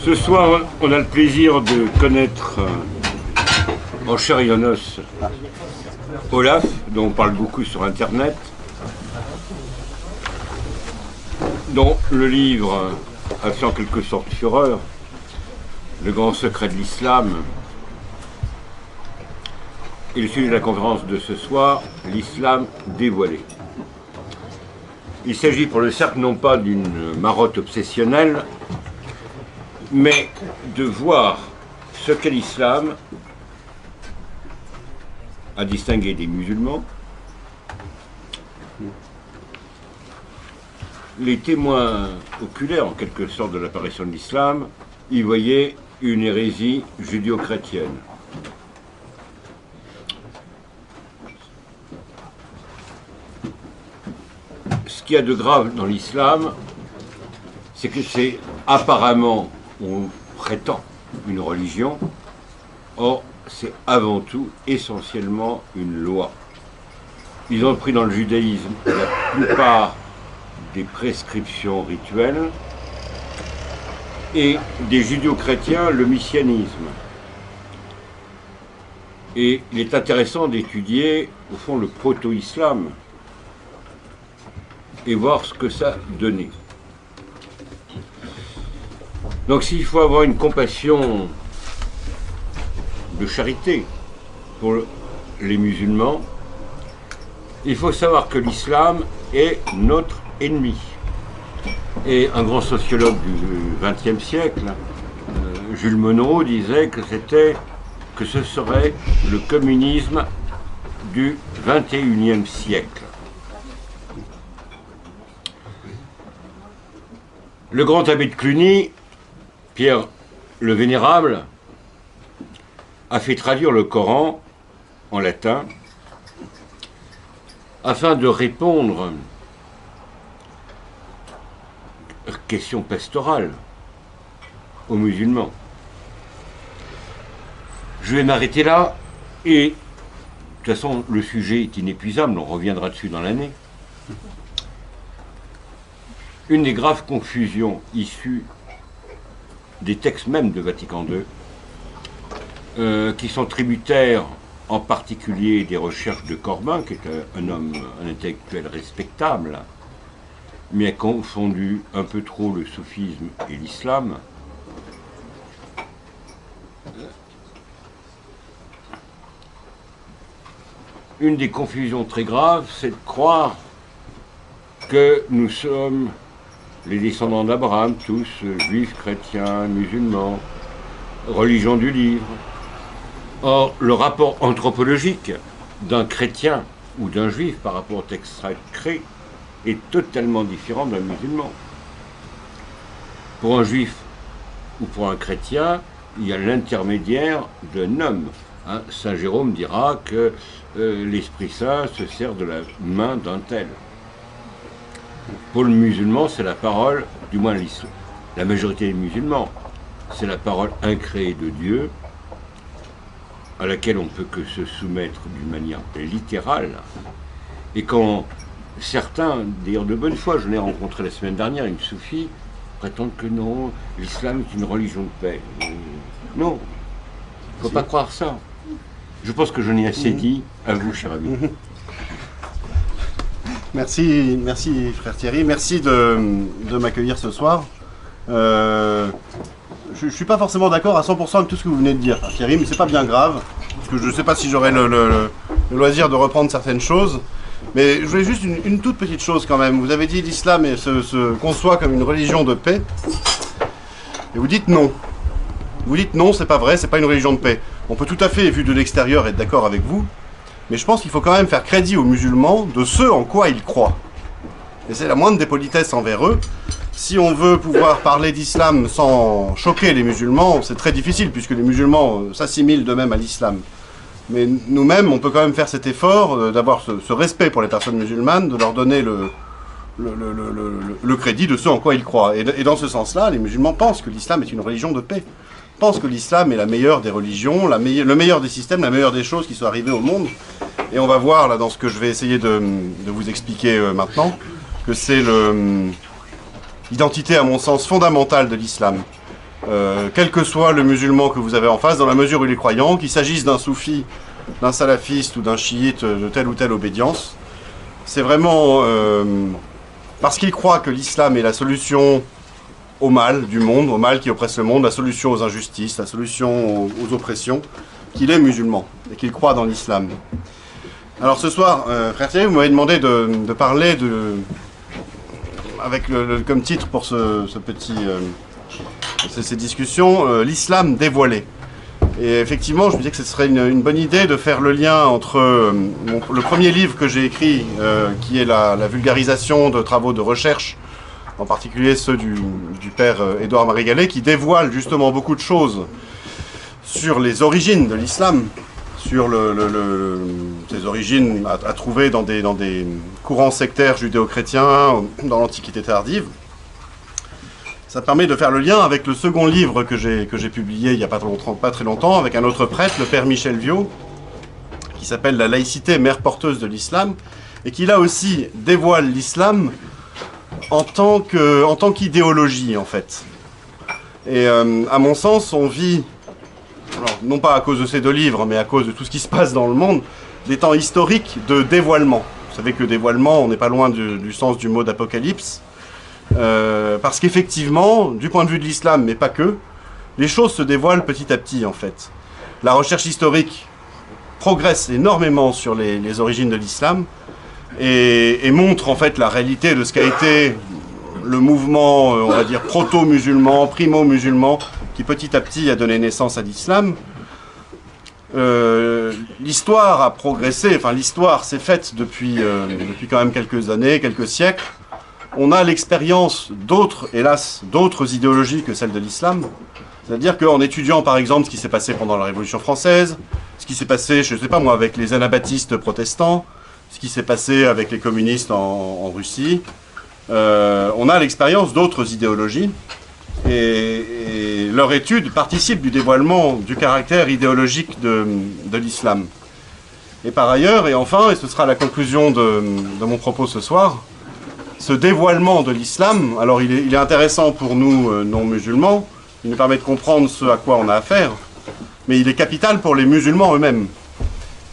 Ce soir, on a le plaisir de connaître en chair et en os Olaf, dont on parle beaucoup sur Internet, dont le livre a fait en quelque sorte fureur, Le grand secret de l'islam, et le sujet de la conférence de ce soir, l'islam dévoilé. Il s'agit pour le cercle non pas d'une marotte obsessionnelle, mais de voir ce qu'est l'islam, à distinguer des musulmans. Les témoins oculaires, en quelque sorte, de l'apparition de l'islam, y voyaient une hérésie judéo-chrétienne. Ce qu'il y a de grave dans l'islam, c'est que c'est apparemment, on prétend, une religion. Or, c'est avant tout, essentiellement, une loi. Ils ont pris dans le judaïsme la plupart des prescriptions rituelles et des judéo-chrétiens le messianisme. Et il est intéressant d'étudier, au fond, le proto-islam et voir ce que ça donnait. Donc s'il faut avoir une compassion de charité pour les musulmans, il faut savoir que l'islam est notre ennemi. Et un grand sociologue du XXe siècle, Jules Monod, disait que ce serait le communisme du XXIe siècle. Le grand abbé de Cluny, Pierre le Vénérable, a fait traduire le Coran en latin afin de répondre aux questions pastorales aux musulmans. Je vais m'arrêter là et de toute façon le sujet est inépuisable, on reviendra dessus dans l'année. Une des graves confusions issues des textes même de Vatican II, qui sont tributaires en particulier des recherches de Corbin, qui est un intellectuel respectable, mais a confondu un peu trop le soufisme et l'islam. Une des confusions très graves, c'est de croire que nous sommes les descendants d'Abraham, tous juifs, chrétiens, musulmans, religion du livre. Or, le rapport anthropologique d'un chrétien ou d'un juif par rapport au texte sacré est totalement différent d'un musulman. Pour un juif ou pour un chrétien, il y a l'intermédiaire d'un homme. Saint Jérôme dira que l'Esprit Saint se sert de la main d'un tel. Pour le musulman, c'est la parole, du moins la majorité des musulmans, c'est la parole incréée de Dieu, à laquelle on ne peut que se soumettre d'une manière littérale. Et quand certains, d'ailleurs de bonne foi, je l'ai rencontré la semaine dernière, une soufie, prétendent que non, l'islam est une religion de paix. Non, il ne faut pas croire ça. Je pense que j'en ai assez dit. À vous, cher ami. Merci frère Thierry, merci de m'accueillir ce soir. Je ne suis pas forcément d'accord à 100% avec tout ce que vous venez de dire, frère Thierry, mais c'est pas bien grave, parce que je ne sais pas si j'aurai le loisir de reprendre certaines choses. Mais je voulais juste une toute petite chose quand même. Vous avez dit l'islam se conçoit comme une religion de paix, et vous dites non. Vous dites non, c'est pas vrai, c'est pas une religion de paix. On peut tout à fait, vu de l'extérieur, être d'accord avec vous, mais je pense qu'il faut quand même faire crédit aux musulmans de ce en quoi ils croient. Et c'est la moindre des politesses envers eux. Si on veut pouvoir parler d'islam sans choquer les musulmans, c'est très difficile, puisque les musulmans s'assimilent d'eux-mêmes à l'islam. Mais nous-mêmes, on peut quand même faire cet effort d'avoir ce respect pour les personnes musulmanes, de leur donner le crédit de ce en quoi ils croient. Et dans ce sens-là, les musulmans pensent que l'islam est une religion de paix. Pensent que l'islam est la meilleure des religions, le meilleur des systèmes, la meilleure des choses qui sont arrivées au monde. Et on va voir, là, dans ce que je vais essayer de vous expliquer maintenant, que c'est l'identité, à mon sens, fondamentale de l'islam. quel que soit le musulman que vous avez en face, dans la mesure où il est croyant, qu'il s'agisse d'un soufi, d'un salafiste ou d'un chiite de telle ou telle obédience. C'est vraiment parce qu'il croit que l'islam est la solution au mal du monde, au mal qui oppresse le monde, la solution aux injustices, la solution aux oppressions, qu'il est musulman et qu'il croit dans l'islam. Alors ce soir, frère Thierry, vous m'avez demandé de parler avec comme titre pour ces discussions, l'islam dévoilé. Et effectivement, je me disais que ce serait une bonne idée de faire le lien entre le premier livre que j'ai écrit, qui est la vulgarisation de travaux de recherche, en particulier ceux du père Édouard-Marie Gallet, qui dévoile justement beaucoup de choses sur les origines de l'islam, sur ses origines à trouver dans des courants sectaires judéo-chrétiens, dans l'Antiquité tardive. Ça permet de faire le lien avec le second livre que j'ai publié il n'y a pas très longtemps, avec un autre prêtre, le père Michel Viau, qui s'appelle « La laïcité, mère porteuse de l'islam », et qui là aussi dévoile l'islam en tant qu'idéologie, en fait. Et à mon sens, on vit, alors, non pas à cause de ces deux livres, mais à cause de tout ce qui se passe dans le monde, des temps historiques de dévoilement. Vous savez que dévoilement, on n'est pas loin du sens du mot d'apocalypse. Parce qu'effectivement, du point de vue de l'islam, mais pas que, les choses se dévoilent petit à petit, en fait. La recherche historique progresse énormément sur les origines de l'islam et montre, en fait, la réalité de ce qu'a été le mouvement, on va dire, proto-musulman, primo-musulman, qui petit à petit a donné naissance à l'islam. L'histoire a progressé, enfin l'histoire s'est faite depuis quand même quelques années, quelques siècles. On a l'expérience hélas, d'autres idéologies que celle de l'islam. C'est-à-dire qu'en étudiant par exemple ce qui s'est passé pendant la Révolution française, ce qui s'est passé, je ne sais pas moi, avec les anabaptistes protestants, ce qui s'est passé avec les communistes en Russie, on a l'expérience d'autres idéologies et leur étude participe du dévoilement du caractère idéologique de l'islam. Et par ailleurs, et enfin, et ce sera la conclusion de mon propos ce soir, ce dévoilement de l'islam, alors il est intéressant pour nous non-musulmans, il nous permet de comprendre ce à quoi on a affaire, mais il est capital pour les musulmans eux-mêmes.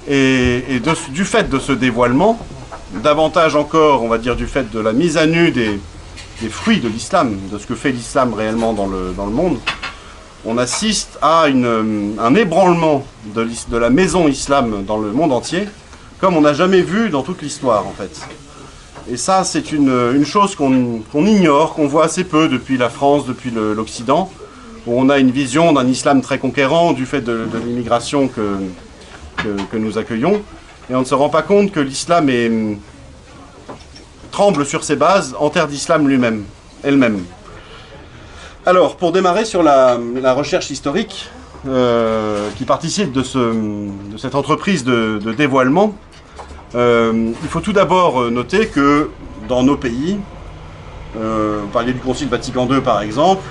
Et du fait de ce dévoilement, davantage encore, on va dire, du fait de la mise à nu des fruits de l'islam, de ce que fait l'islam réellement dans le monde, on assiste à un ébranlement de la maison islam dans le monde entier, comme on n'a jamais vu dans toute l'histoire, en fait. Et ça, c'est une chose qu'on ignore, qu'on voit assez peu depuis la France, depuis l'Occident, où on a une vision d'un islam très conquérant du fait de l'immigration que nous accueillons. Et on ne se rend pas compte que l'islam tremble sur ses bases en terre d'islam elle-même. Alors, pour démarrer sur la recherche historique, qui participe de cette entreprise de dévoilement, il faut tout d'abord noter que dans nos pays, vous parliez du Concile Vatican II par exemple,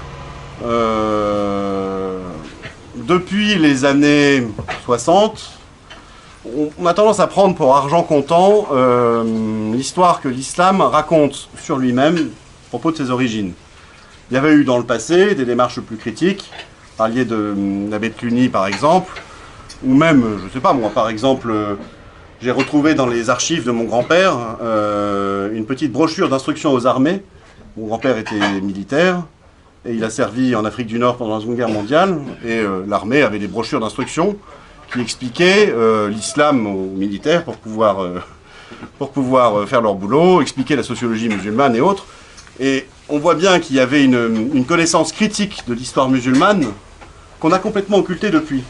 depuis les années 60, on a tendance à prendre pour argent comptant l'histoire que l'islam raconte sur lui-même à propos de ses origines. Il y avait eu dans le passé des démarches plus critiques, vous parliez de l'abbé de Cluny par exemple, ou même, je ne sais pas moi, par exemple, j'ai retrouvé dans les archives de mon grand-père une petite brochure d'instruction aux armées. Mon grand-père était militaire et il a servi en Afrique du Nord pendant la Seconde Guerre mondiale. Et l'armée avait des brochures d'instruction qui expliquaient l'islam aux militaires pour pouvoir faire leur boulot, expliquer la sociologie musulmane et autres. Et on voit bien qu'il y avait une connaissance critique de l'histoire musulmane qu'on a complètement occultée depuis.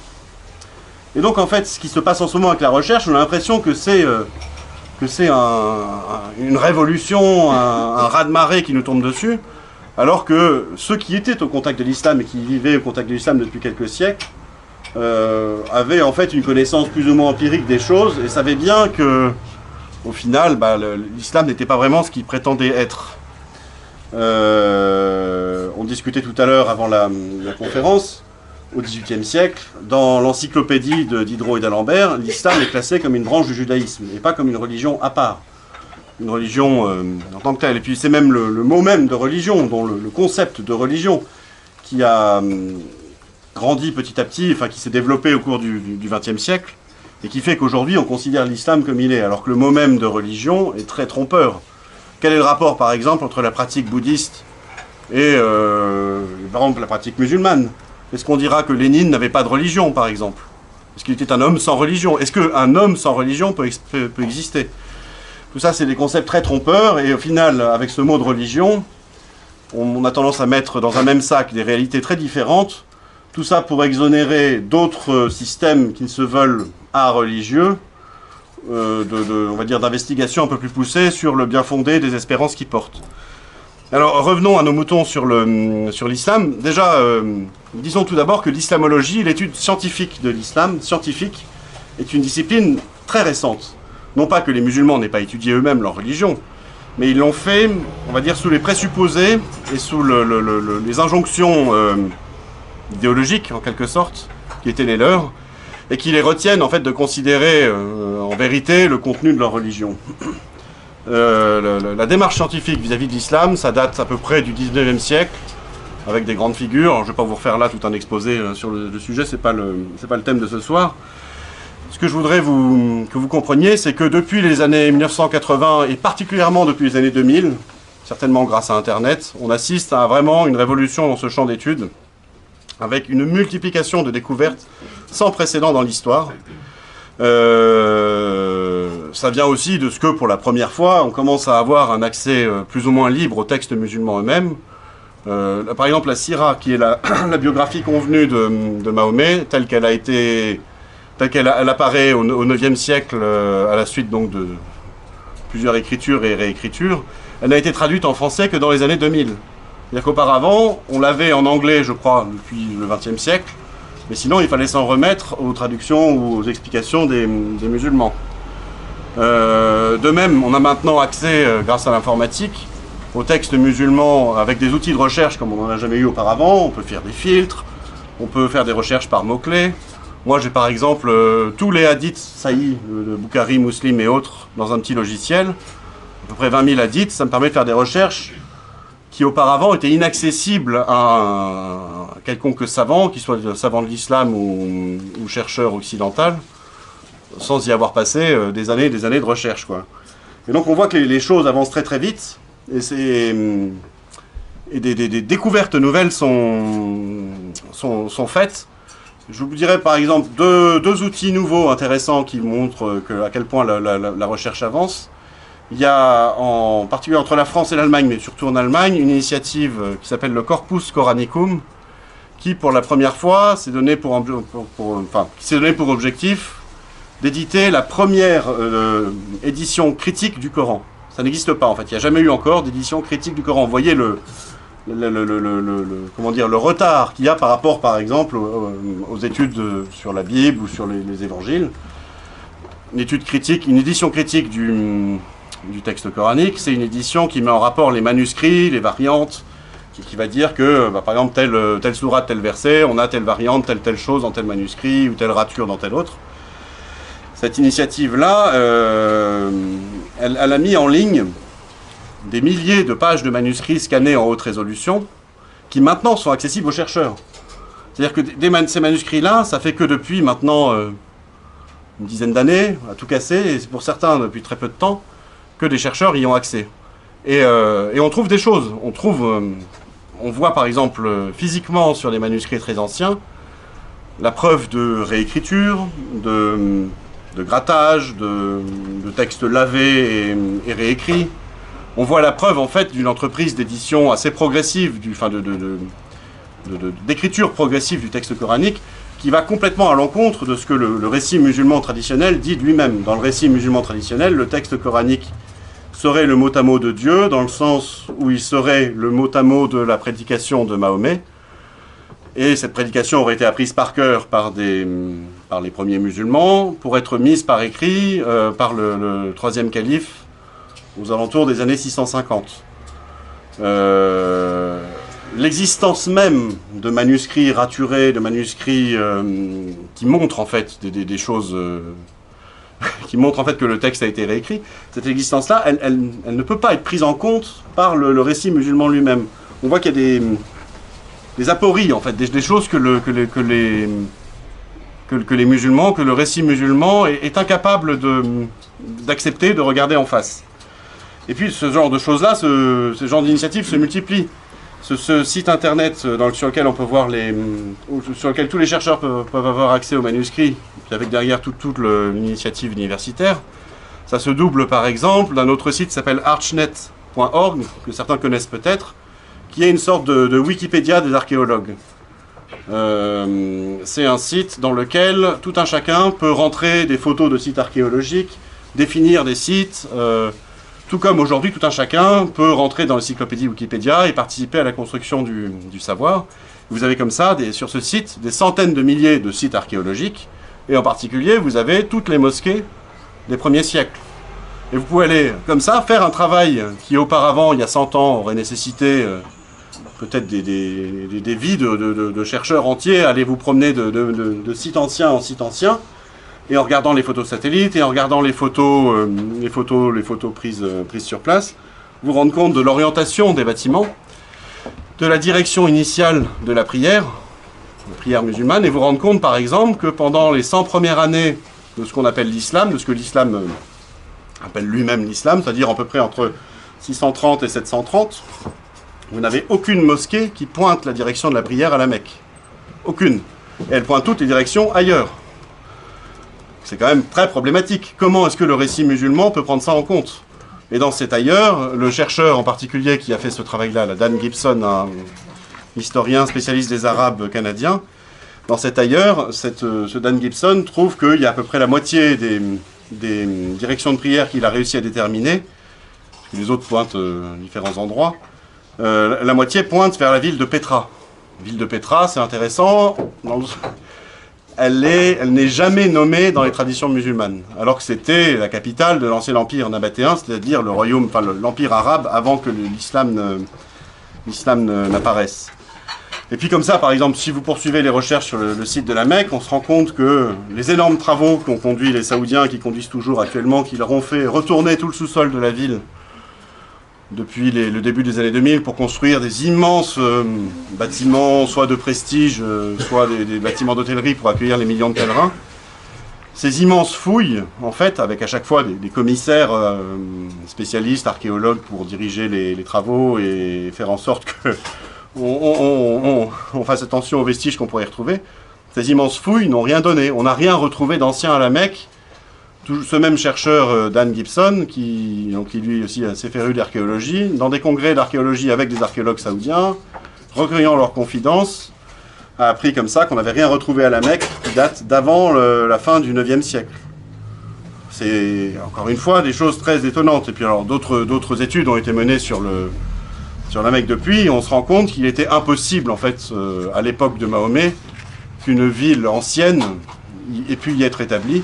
Et donc en fait, ce qui se passe en ce moment avec la recherche, on a l'impression que c'est une révolution, un raz-de-marée qui nous tombe dessus, alors que ceux qui étaient au contact de l'islam et qui vivaient au contact de l'islam depuis quelques siècles avaient en fait une connaissance plus ou moins empirique des choses et savaient bien que, au final, l'islam n'était pas vraiment ce qu'il prétendait être. On discutait tout à l'heure avant la conférence. Au XVIIIe siècle, dans l'encyclopédie de Diderot et d'Alembert, l'islam est classé comme une branche du judaïsme, et pas comme une religion à part. Une religion en tant que telle. Et puis c'est même le mot même de religion, dont le concept de religion, qui a grandi petit à petit, enfin qui s'est développé au cours du XXe siècle, et qui fait qu'aujourd'hui on considère l'islam comme il est, alors que le mot même de religion est très trompeur. Quel est le rapport, par exemple, entre la pratique bouddhiste et, par exemple, la pratique musulmane? Est-ce qu'on dira que Lénine n'avait pas de religion, par exemple? Est-ce qu'il était un homme sans religion? Est-ce qu'un homme sans religion peut exister? Tout ça, c'est des concepts très trompeurs, et au final, avec ce mot de religion, on a tendance à mettre dans un même sac des réalités très différentes. Tout ça pour exonérer d'autres systèmes qui se veulent religieux, on va dire d'investigation un peu plus poussée sur le bien fondé des espérances qu'ils portent. Alors revenons à nos moutons sur l'islam. Déjà, disons tout d'abord que l'islamologie, l'étude scientifique de l'islam, scientifique, est une discipline très récente. Non pas que les musulmans n'aient pas étudié eux-mêmes leur religion, mais ils l'ont fait, on va dire, sous les présupposés et sous les injonctions idéologiques, en quelque sorte, qui étaient les leurs, et qui les retiennent, en fait, de considérer, en vérité, le contenu de leur religion. La démarche scientifique vis-à-vis de l'islam, ça date à peu près du 19e siècle, avec des grandes figures. Alors, je ne vais pas vous refaire là tout un exposé sur le sujet, c'est pas le thème de ce soir. Ce que je voudrais que vous compreniez, c'est que depuis les années 1980, et particulièrement depuis les années 2000, certainement grâce à Internet, on assiste à vraiment une révolution dans ce champ d'études, avec une multiplication de découvertes sans précédent dans l'histoire. Ça vient aussi de ce que, pour la première fois, on commence à avoir un accès plus ou moins libre aux textes musulmans eux-mêmes. Par exemple, la Sira, qui est la biographie convenue de Mahomet, telle qu'elle apparaît au IXe siècle, à la suite donc de plusieurs écritures et réécritures, elle n'a été traduite en français que dans les années 2000. C'est-à-dire qu'auparavant, on l'avait en anglais, je crois, depuis le XXe siècle, mais sinon il fallait s'en remettre aux traductions ou aux explications des musulmans. De même, on a maintenant accès, grâce à l'informatique, aux textes musulmans avec des outils de recherche comme on n'en a jamais eu auparavant. On peut faire des filtres, on peut faire des recherches par mots-clés. Moi j'ai par exemple tous les hadiths Sahih, de Bukhari, Muslim et autres, dans un petit logiciel, à peu près 20 000 hadiths, ça me permet de faire des recherches qui auparavant étaient inaccessibles à quelconque savant, qu'il soit savant de l'islam ou chercheur occidental, sans y avoir passé des années de recherche, quoi. Et donc on voit que les choses avancent très très vite, et des découvertes nouvelles sont faites. Je vous dirais par exemple deux outils nouveaux intéressants qui montrent à quel point la recherche avance. Il y a, en particulier entre la France et l'Allemagne, mais surtout en Allemagne, une initiative qui s'appelle le Corpus Coranicum, qui pour la première fois s'est donné pour objectif d'éditer la première édition critique du Coran. Ça n'existe pas en fait, il n'y a jamais eu encore d'édition critique du Coran. Vous voyez comment dire, le retard qu'il y a par rapport par exemple aux études sur la Bible ou sur les évangiles. Une édition critique du texte coranique, c'est une édition qui met en rapport les manuscrits, les variantes, qui va dire que, par exemple, telle sourate, tel verset, on a telle variante, telle chose dans tel manuscrit, ou telle rature dans tel autre. Cette initiative-là, elle a mis en ligne des milliers de pages de manuscrits scannés en haute résolution, qui maintenant sont accessibles aux chercheurs. C'est-à-dire que ces manuscrits-là, ça fait que depuis maintenant une dizaine d'années, à tout casser, et c'est pour certains depuis très peu de temps, que des chercheurs y ont accès. Et on trouve des choses. On voit par exemple physiquement sur les manuscrits très anciens la preuve de réécriture, de grattage, de textes lavés et réécrits. On voit la preuve en fait d'une entreprise d'édition assez progressive, d'écriture progressive du texte coranique, qui va complètement à l'encontre de ce que le récit musulman traditionnel dit de lui-même. Dans le récit musulman traditionnel, le texte coranique serait le mot à mot de Dieu, dans le sens où il serait le mot à mot de la prédication de Mahomet. Et cette prédication aurait été apprise par cœur par les premiers musulmans, pour être mise par écrit par le troisième calife aux alentours des années 650. L'existence même de manuscrits raturés, de manuscrits qui montrent en fait des choses... qui montrent en fait que le texte a été réécrit, cette existence-là, elle ne peut pas être prise en compte par le récit musulman lui-même. On voit qu'il y a des apories, en fait, des choses que les musulmans, que le récit musulman est incapable d'accepter, de regarder en face. Et puis ce genre de choses-là, ce genre d'initiatives se multiplient. Ce site internet sur lequel on peut voir sur lequel tous les chercheurs peuvent avoir accès aux manuscrits, avec derrière toute l'initiative universitaire, ça se double par exemple d'un autre site qui s'appelle archnet.org, que certains connaissent peut-être, qui est une sorte de Wikipédia des archéologues. C'est un site dans lequel tout un chacun peut rentrer des photos de sites archéologiques, définir des sites, tout comme aujourd'hui tout un chacun peut rentrer dans l'encyclopédie Wikipédia et participer à la construction du savoir. Vous avez comme ça, sur ce site, des centaines de milliers de sites archéologiques, et en particulier, vous avez toutes les mosquées des premiers siècles. Et vous pouvez aller, comme ça, faire un travail qui auparavant, il y a 100 ans, aurait nécessité peut-être des vies de chercheurs entiers, aller vous promener de site ancien en site ancien, et en regardant les photos satellites, et en regardant les photos prises sur place, vous rendre compte de l'orientation des bâtiments, de la direction initiale de la prière musulmane, et vous rendre compte par exemple que pendant les 100 premières années de ce qu'on appelle l'islam, de ce que l'islam appelle lui-même l'islam, c'est-à-dire à peu près entre 630 et 730, vous n'avez aucune mosquée qui pointe la direction de la prière à la Mecque. Aucune. Et elle pointe toutes les directions ailleurs. C'est quand même très problématique. Comment est-ce que le récit musulman peut prendre ça en compte? Et dans cet ailleurs, le chercheur en particulier qui a fait ce travail-là, Dan Gibson, un historien spécialiste des Arabes canadiens, dans cet ailleurs, ce Dan Gibson trouve qu'il y a à peu près la moitié des directions de prière qu'il a réussi à déterminer, parce que les autres pointent différents endroits, la moitié pointe vers la ville de Petra. La ville de Petra, c'est intéressant, elle n'est jamais nommée dans les traditions musulmanes, alors que c'était la capitale de l'ancien empire nabatéen, c'est-à-dire l'empire arabe avant que l'islam n'apparaisse. Et puis comme ça, par exemple, si vous poursuivez les recherches sur le site de la Mecque, on se rend compte que les énormes travaux qu'ont conduit les Saoudiens, qui conduisent toujours actuellement, qui leur ont fait retourner tout le sous-sol de la ville depuis le début des années 2000 pour construire des immenses bâtiments, soit de prestige, soit des bâtiments d'hôtellerie pour accueillir les millions de pèlerins. Ces immenses fouilles, en fait, avec à chaque fois des commissaires spécialistes, archéologues pour diriger les travaux et faire en sorte que on fasse attention aux vestiges qu'on pourrait y retrouver. Ces immenses fouilles n'ont rien donné. On n'a rien retrouvé d'ancien à la Mecque. Ce même chercheur, Dan Gibson, qui lui aussi est assez féru d'archéologie, dans des congrès d'archéologie avec des archéologues saoudiens, recueillant leurs confidences, a appris comme ça qu'on n'avait rien retrouvé à la Mecque qui date d'avant la fin du 9e siècle. C'est, encore une fois, des choses très étonnantes. Et puis alors, d'autres études ont été menées sur la Mecque depuis. On se rend compte qu'il était impossible, en fait, à l'époque de Mahomet, qu'une ville ancienne ait pu y être établie.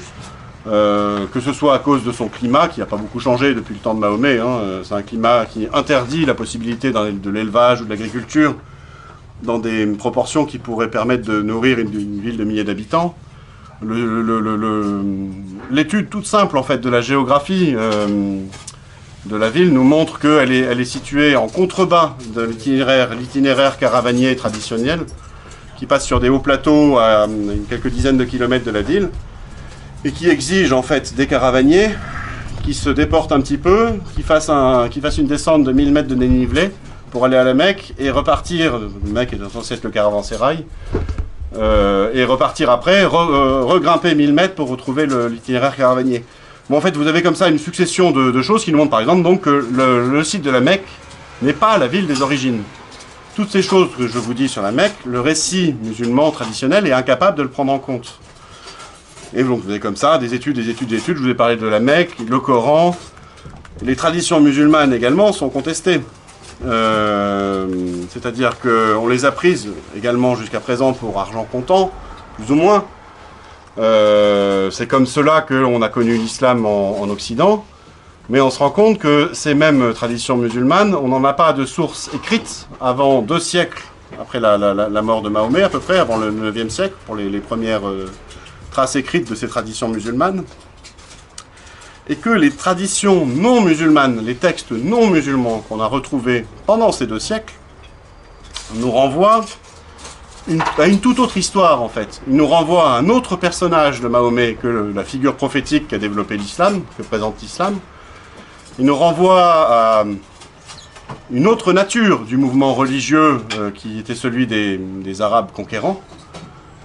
Que ce soit à cause de son climat, qui n'a pas beaucoup changé depuis le temps de Mahomet, c'est un climat qui interdit la possibilité de l'élevage ou de l'agriculture dans des proportions qui pourraient permettre de nourrir une ville de milliers d'habitants. L'étude toute simple en fait de la géographie de la ville nous montre qu'elle est située en contrebas de l'itinéraire caravanier traditionnel, qui passe sur des hauts plateaux à quelques dizaines de kilomètres de la ville, et qui exige en fait des caravaniers qui se déportent un petit peu, qui fassent une descente de 1000 mètres de dénivelé pour aller à la Mecque et repartir. Le Mecque est censé être le caravansérail, et repartir après, regrimper 1000 mètres pour retrouver l'itinéraire caravanier. Bon, en fait, vous avez comme ça une succession de choses qui nous montrent par exemple donc, que le site de la Mecque n'est pas la ville des origines. Toutes ces choses que je vous dis sur la Mecque, le récit musulman traditionnel est incapable de le prendre en compte. Et donc vous avez comme ça des études. Je vous ai parlé de la Mecque, le Coran. Les traditions musulmanes également sont contestées. C'est-à-dire qu'on les a prises également jusqu'à présent pour argent comptant, plus ou moins. C'est comme cela qu'on a connu l'islam en Occident. Mais on se rend compte que ces mêmes traditions musulmanes, on n'en a pas de source écrite avant 2 siècles après la mort de Mahomet, à peu près, avant le 9e siècle, pour les premières traces écrites de ces traditions musulmanes, et que les traditions non musulmanes, les textes non musulmans qu'on a retrouvés pendant ces 2 siècles, nous renvoient à une toute autre histoire en fait. Il nous renvoie à un autre personnage de Mahomet que la figure prophétique qu'a développé l'islam, que présente l'islam. Il nous renvoie à une autre nature du mouvement religieux qui était celui des Arabes conquérants.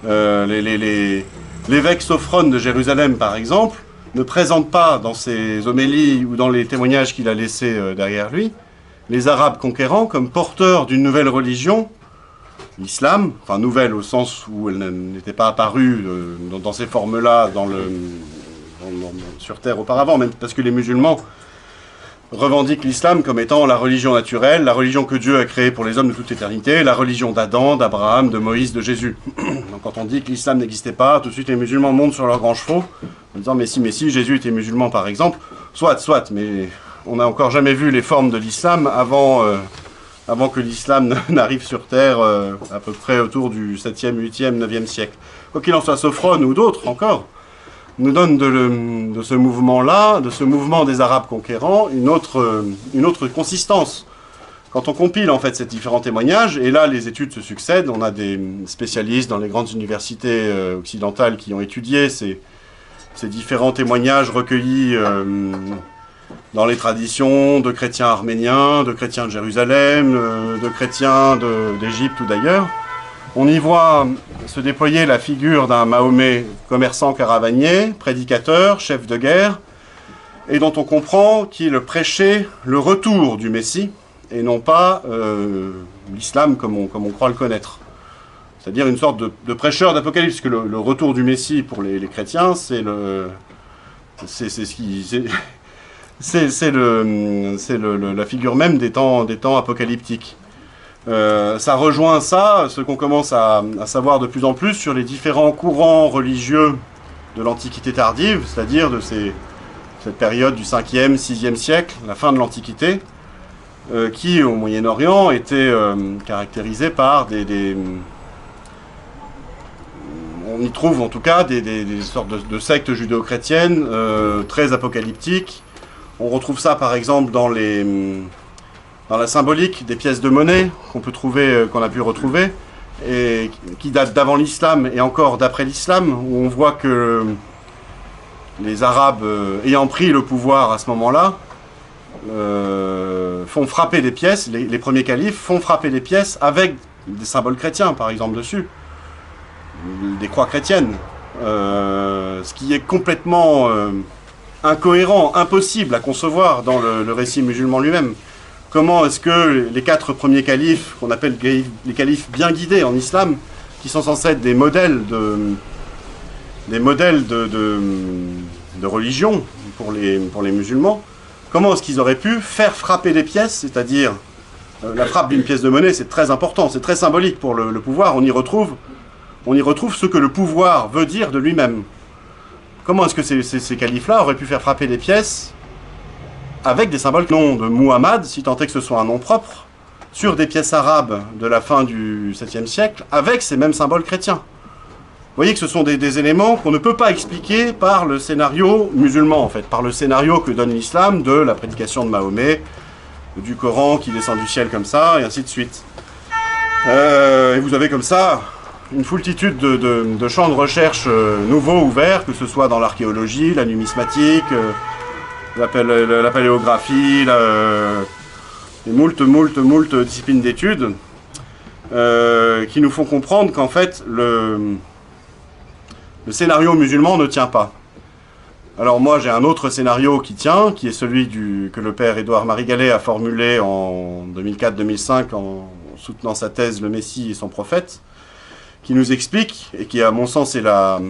L'évêque Sophrone de Jérusalem, par exemple, ne présente pas dans ses homélies ou dans les témoignages qu'il a laissés derrière lui les Arabes conquérants comme porteurs d'une nouvelle religion, l'islam, enfin nouvelle au sens où elle n'était pas apparue dans ces formes-là sur Terre auparavant, même parce que les musulmans revendiquent l'islam comme étant la religion naturelle, la religion que Dieu a créée pour les hommes de toute éternité, la religion d'Adam, d'Abraham, de Moïse, de Jésus. Donc quand on dit que l'islam n'existait pas, tout de suite les musulmans montent sur leurs grands chevaux, en disant mais si, Jésus était musulman par exemple, soit, mais on n'a encore jamais vu les formes de l'islam avant que l'islam n'arrive sur Terre à peu près autour du 7e, 8e, 9e siècle. Quoi qu'il en soit, Sophrone ou d'autres encore, nous donne de ce mouvement-là, de ce mouvement des Arabes conquérants, une autre consistance. Quand on compile en fait ces différents témoignages, et là les études se succèdent, on a des spécialistes dans les grandes universités occidentales qui ont étudié ces différents témoignages recueillis dans les traditions de chrétiens arméniens, de chrétiens de Jérusalem, de chrétiens d'Égypte ou d'ailleurs. On y voit se déployer la figure d'un Mahomet commerçant caravanier, prédicateur, chef de guerre, et dont on comprend qu'il prêchait le retour du Messie, et non pas l'islam comme on croit le connaître. C'est-à-dire une sorte de prêcheur d'Apocalypse, puisque le retour du Messie pour les chrétiens, c'est la figure même des temps apocalyptiques. Ça rejoint ce qu'on commence à savoir de plus en plus sur les différents courants religieux de l'Antiquité tardive, c'est-à-dire de cette période du 5e, 6e siècle, la fin de l'Antiquité, qui au Moyen-Orient était caractérisée par on y trouve en tout cas des sortes de sectes judéo-chrétiennes très apocalyptiques. On retrouve ça par exemple dans la symbolique des pièces de monnaie qu'on a pu retrouver, et qui datent d'avant l'islam et encore d'après l'islam, où on voit que les Arabes, ayant pris le pouvoir à ce moment-là, font frapper des pièces, les premiers califes font frapper des pièces avec des symboles chrétiens, par exemple, dessus, des croix chrétiennes, ce qui est complètement incohérent, impossible à concevoir dans le récit musulman lui-même. Comment est-ce que les 4 premiers califes, qu'on appelle les califes bien guidés en islam, qui sont censés être des modèles de religion pour les musulmans, comment est-ce qu'ils auraient pu faire frapper des pièces, c'est-à-dire la frappe d'une pièce de monnaie, c'est très important, c'est très symbolique pour le pouvoir, on y retrouve ce que le pouvoir veut dire de lui-même. Comment est-ce que ces califes-là auraient pu faire frapper des pièces avec des symboles nom de Muhammad, si tant est que ce soit un nom propre, sur des pièces arabes de la fin du 7e siècle, avec ces mêmes symboles chrétiens? Vous voyez que ce sont des éléments qu'on ne peut pas expliquer par le scénario musulman, en fait, par le scénario que donne l'islam de la prédication de Mahomet, du Coran qui descend du ciel comme ça, et ainsi de suite. Et vous avez comme ça une foultitude de champs de recherche nouveaux ouverts, que ce soit dans l'archéologie, la numismatique, la paléographie, et moult disciplines d'études, qui nous font comprendre qu'en fait, le scénario musulman ne tient pas. Alors moi, j'ai un autre scénario qui tient, qui est celui que le père Édouard-Marie Gallet a formulé en 2004-2005 en soutenant sa thèse « Le Messie et son prophète », qui nous explique, et qui à mon sens est enfin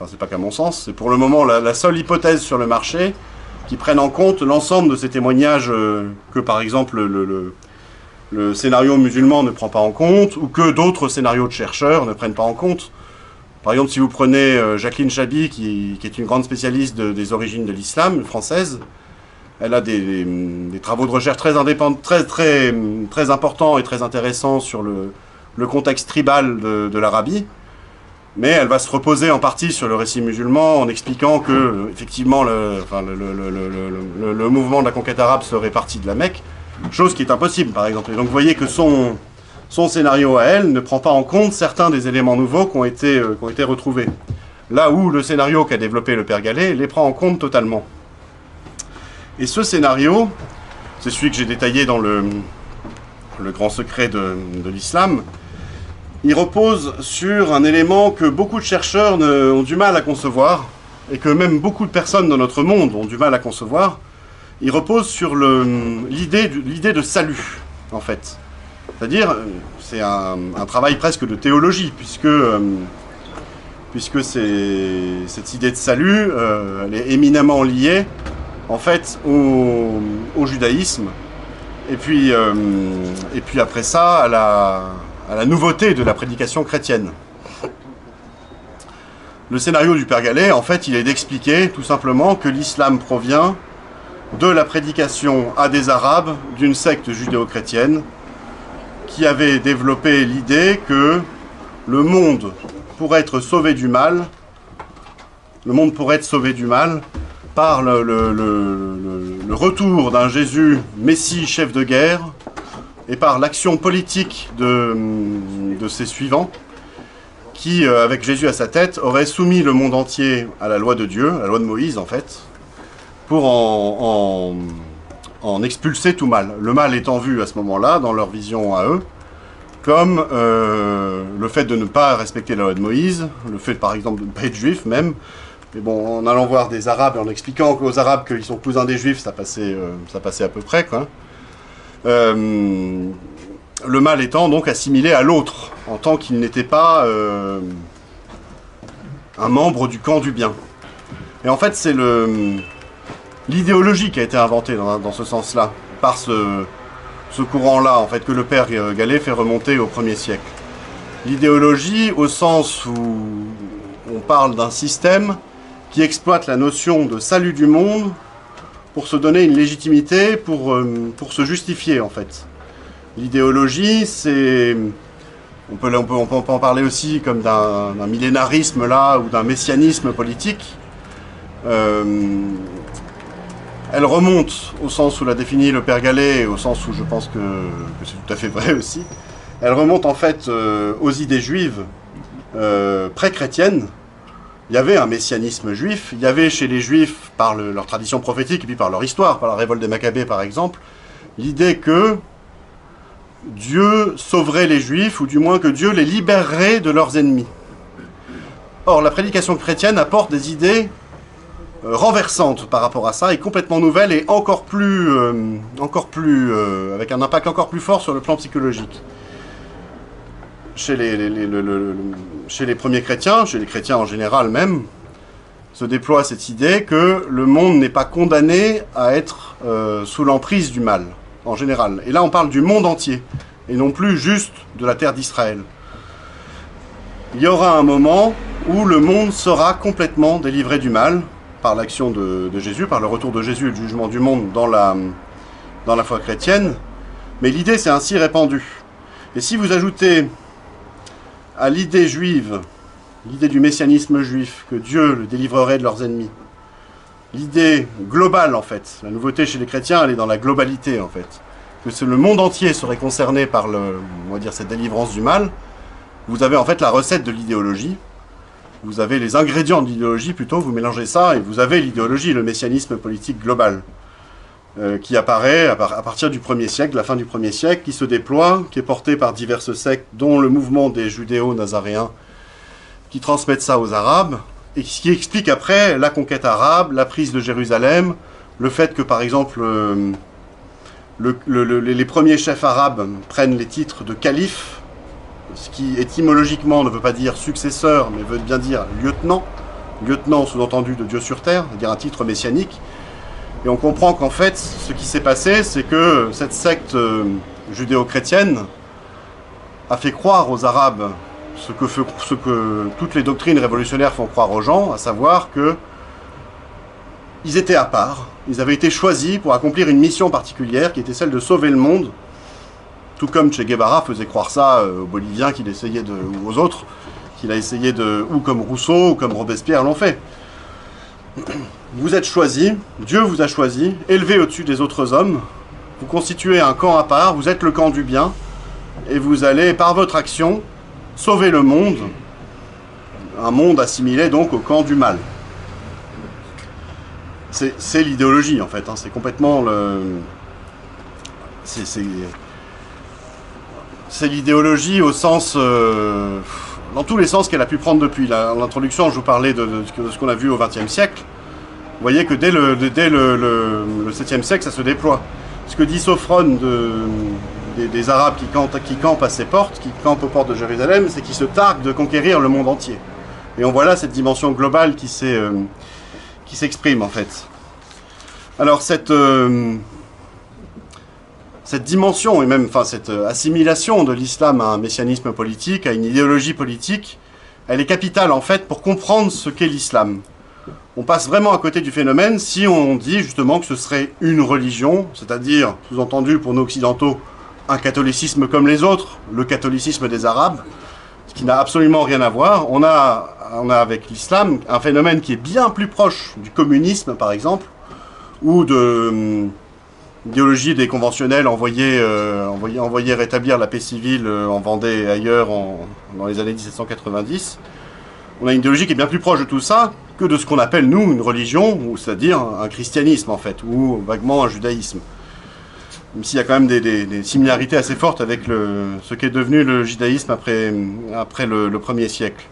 c'est pas qu'à mon sens, c'est pour le moment la seule hypothèse sur le marché qui prenne en compte l'ensemble de ces témoignages que par exemple le scénario musulman ne prend pas en compte, ou que d'autres scénarios de chercheurs ne prennent pas en compte. Par exemple, si vous prenez Jacqueline Chaby, qui est une grande spécialiste des origines de l'islam française, elle a des travaux de recherche très indépendants, très importants et très intéressants sur le contexte tribal de l'Arabie, mais elle va se reposer en partie sur le récit musulman en expliquant que, effectivement, le mouvement de la conquête arabe serait parti de la Mecque, chose qui est impossible, par exemple. Et donc vous voyez que son son scénario à elle ne prend pas en compte certains des éléments nouveaux qui ont été retrouvés. Là où le scénario qu'a développé le Père Gallet les prend en compte totalement. Et ce scénario, c'est celui que j'ai détaillé dans le grand secret de l'islam, il repose sur un élément que beaucoup de chercheurs ont du mal à concevoir, et que même beaucoup de personnes dans notre monde ont du mal à concevoir. Il repose sur l'idée de salut, en fait. C'est-à-dire, c'est un travail presque de théologie, puisque cette idée de salut, elle est éminemment liée, en fait, au judaïsme, et puis après ça, à la nouveauté de la prédication chrétienne. Le scénario du Père Gallet, en fait, il est d'expliquer tout simplement que l'islam provient de la prédication à des Arabes d'une secte judéo-chrétienne qui avait développé l'idée que le monde pourrait être sauvé du mal, par le retour d'un Jésus Messie chef de guerre et par l'action politique de ses suivants qui, avec Jésus à sa tête, auraient soumis le monde entier à la loi de Dieu, à la loi de Moïse en fait, pour en expulser tout mal. Le mal étant vu à ce moment-là, dans leur vision à eux, comme le fait de ne pas respecter la loi de Moïse, le fait par exemple de ne pas être juif même. Mais bon, en allant voir des Arabes et en expliquant aux Arabes qu'ils sont cousins des Juifs, ça passait à peu près, quoi. Le mal étant donc assimilé à l'autre, en tant qu'il n'était pas un membre du camp du bien. Et en fait, c'est l'idéologie qui a été inventée dans ce sens-là, par ce courant-là, en fait, que le Père Gallet fait remonter au 1er siècle. L'idéologie, au sens où on parle d'un système qui exploite la notion de salut du monde pour se donner une légitimité, pour se justifier, en fait. L'idéologie, c'est... On peut en parler aussi comme d'un millénarisme, là, ou d'un messianisme politique. Elle remonte au sens où l'a défini le Père Gallet, au sens où je pense que c'est tout à fait vrai aussi. Elle remonte en fait aux idées juives pré-chrétiennes. Il y avait un messianisme juif, il y avait chez les juifs, par leur tradition prophétique et puis par leur histoire, par la révolte des Maccabées par exemple, l'idée que Dieu sauverait les juifs, ou du moins que Dieu les libérerait de leurs ennemis. Or, la prédication chrétienne apporte des idées renversante par rapport à ça, et complètement nouvelle et avec un impact encore plus fort sur le plan psychologique. Chez les premiers chrétiens, chez les chrétiens en général même, se déploie cette idée que le monde n'est pas condamné à être sous l'emprise du mal, en général. Et là on parle du monde entier, et non plus juste de la terre d'Israël. Il y aura un moment où le monde sera complètement délivré du mal, par l'action de Jésus, par le retour de Jésus et le jugement du monde dans la foi chrétienne, mais l'idée s'est ainsi répandue. Et si vous ajoutez à l'idée juive, l'idée du messianisme juif, que Dieu le délivrerait de leurs ennemis, l'idée globale en fait, la nouveauté chez les chrétiens, elle est dans la globalité en fait, que le monde entier serait concerné par on va dire, cette délivrance du mal, vous avez en fait la recette de l'idéologie. Vous avez les ingrédients de l'idéologie, plutôt, vous mélangez ça, et vous avez l'idéologie, le messianisme politique global, qui apparaît à partir du 1er siècle, la fin du 1er siècle, qui se déploie, qui est porté par diverses sectes, dont le mouvement des judéo-nazaréens, qui transmettent ça aux Arabes, et qui explique après la conquête arabe, la prise de Jérusalem, le fait que, par exemple, les premiers chefs arabes prennent les titres de calife, ce qui étymologiquement ne veut pas dire successeur, mais veut bien dire lieutenant, lieutenant sous-entendu de Dieu sur terre, c'est-à-dire un titre messianique. Et on comprend qu'en fait, ce qui s'est passé, c'est que cette secte judéo-chrétienne a fait croire aux Arabes ce que toutes les doctrines révolutionnaires font croire aux gens, à savoir que ils étaient à part, ils avaient été choisis pour accomplir une mission particulière qui était celle de sauver le monde. Tout comme Che Guevara faisait croire ça aux Boliviens ou aux autres, qu'il a essayé ou comme Rousseau, ou comme Robespierre l'ont fait. Vous êtes choisis, Dieu vous a choisi, élevé au-dessus des autres hommes, vous constituez un camp à part, vous êtes le camp du bien, et vous allez, par votre action, sauver le monde, un monde assimilé donc au camp du mal. C'est l'idéologie en fait, hein. C'est complètement le... C'est l'idéologie au sens... dans tous les sens qu'elle a pu prendre depuis. L'introduction, je vous parlais de ce qu'on a vu au XXe siècle. Vous voyez que dès le 7e siècle, ça se déploie. Ce que dit Sophrone des Arabes qui campent à ses portes, qui campent aux portes de Jérusalem, c'est qu'ils se targuent de conquérir le monde entier. Et on voit là cette dimension globale qui s'exprime en fait. Alors cette dimension, et même cette assimilation de l'islam à un messianisme politique, à une idéologie politique, elle est capitale en fait pour comprendre ce qu'est l'islam. On passe vraiment à côté du phénomène si on dit justement que ce serait une religion, c'est-à-dire, sous-entendu pour nous occidentaux, un catholicisme comme les autres, le catholicisme des Arabes, ce qui n'a absolument rien à voir. On a avec l'islam un phénomène qui est bien plus proche du communisme, par exemple, ou de l'idéologie des conventionnels envoyés rétablir la paix civile en Vendée et ailleurs dans les années 1790. On a une idéologie qui est bien plus proche de tout ça que de ce qu'on appelle, nous, une religion, c'est-à-dire un christianisme, en fait, ou vaguement un judaïsme. Même s'il y a quand même des similarités assez fortes avec ce qu'est devenu le judaïsme après le 1er siècle.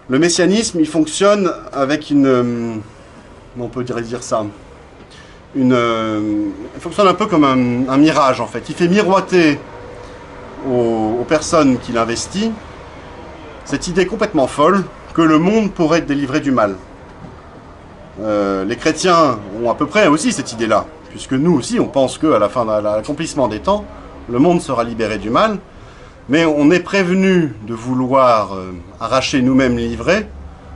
Le messianisme, il fonctionne avec on peut dire ça, il fonctionne un peu comme un mirage, en fait. Il fait miroiter aux personnes qu'il investit cette idée complètement folle que le monde pourrait être délivré du mal. Les chrétiens ont à peu près aussi cette idée-là, puisque nous aussi, on pense qu'à la fin de l'accomplissement des temps, le monde sera libéré du mal, mais on est prévenu de vouloir arracher nous-mêmes les livrets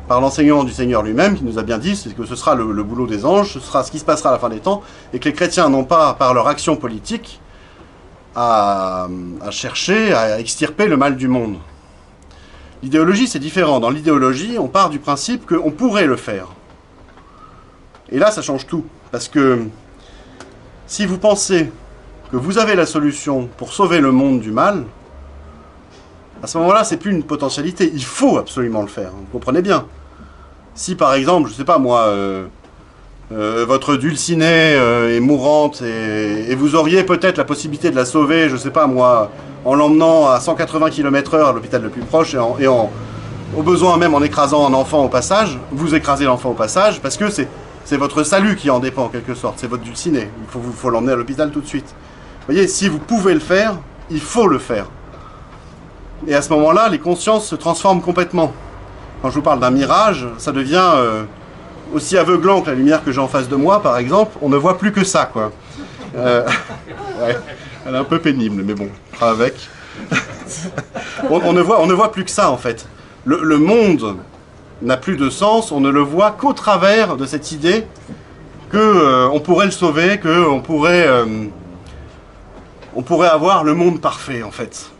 par l'enseignement du Seigneur lui-même, qui nous a bien dit que ce sera le boulot des anges, ce sera ce qui se passera à la fin des temps, et que les chrétiens n'ont pas, par leur action politique, à chercher à extirper le mal du monde. L'idéologie, c'est différent. Dans l'idéologie, on part du principe qu'on pourrait le faire. Et là, ça change tout. Parce que si vous pensez que vous avez la solution pour sauver le monde du mal, à ce moment-là, c'est plus une potentialité. Il faut absolument le faire. Vous comprenez bien. Si, par exemple, je sais pas moi, votre Dulcinée est mourante et vous auriez peut-être la possibilité de la sauver, je sais pas moi, en l'emmenant à 180 km/h à l'hôpital le plus proche et au besoin même en écrasant un enfant au passage, vous écrasez l'enfant au passage parce que c'est votre salut qui en dépend en quelque sorte, c'est votre Dulcinée. Il faut l'emmener à l'hôpital tout de suite. Vous voyez, si vous pouvez le faire, il faut le faire. Et à ce moment-là, les consciences se transforment complètement. Quand je vous parle d'un mirage, ça devient aussi aveuglant que la lumière que j'ai en face de moi, par exemple. On ne voit plus que ça, quoi. Ouais, elle est un peu pénible, mais bon, on fera avec. on ne voit plus que ça, en fait. Le monde n'a plus de sens, on ne le voit qu'au travers de cette idée qu'on pourrait le sauver, qu'on pourrait avoir le monde parfait, en fait.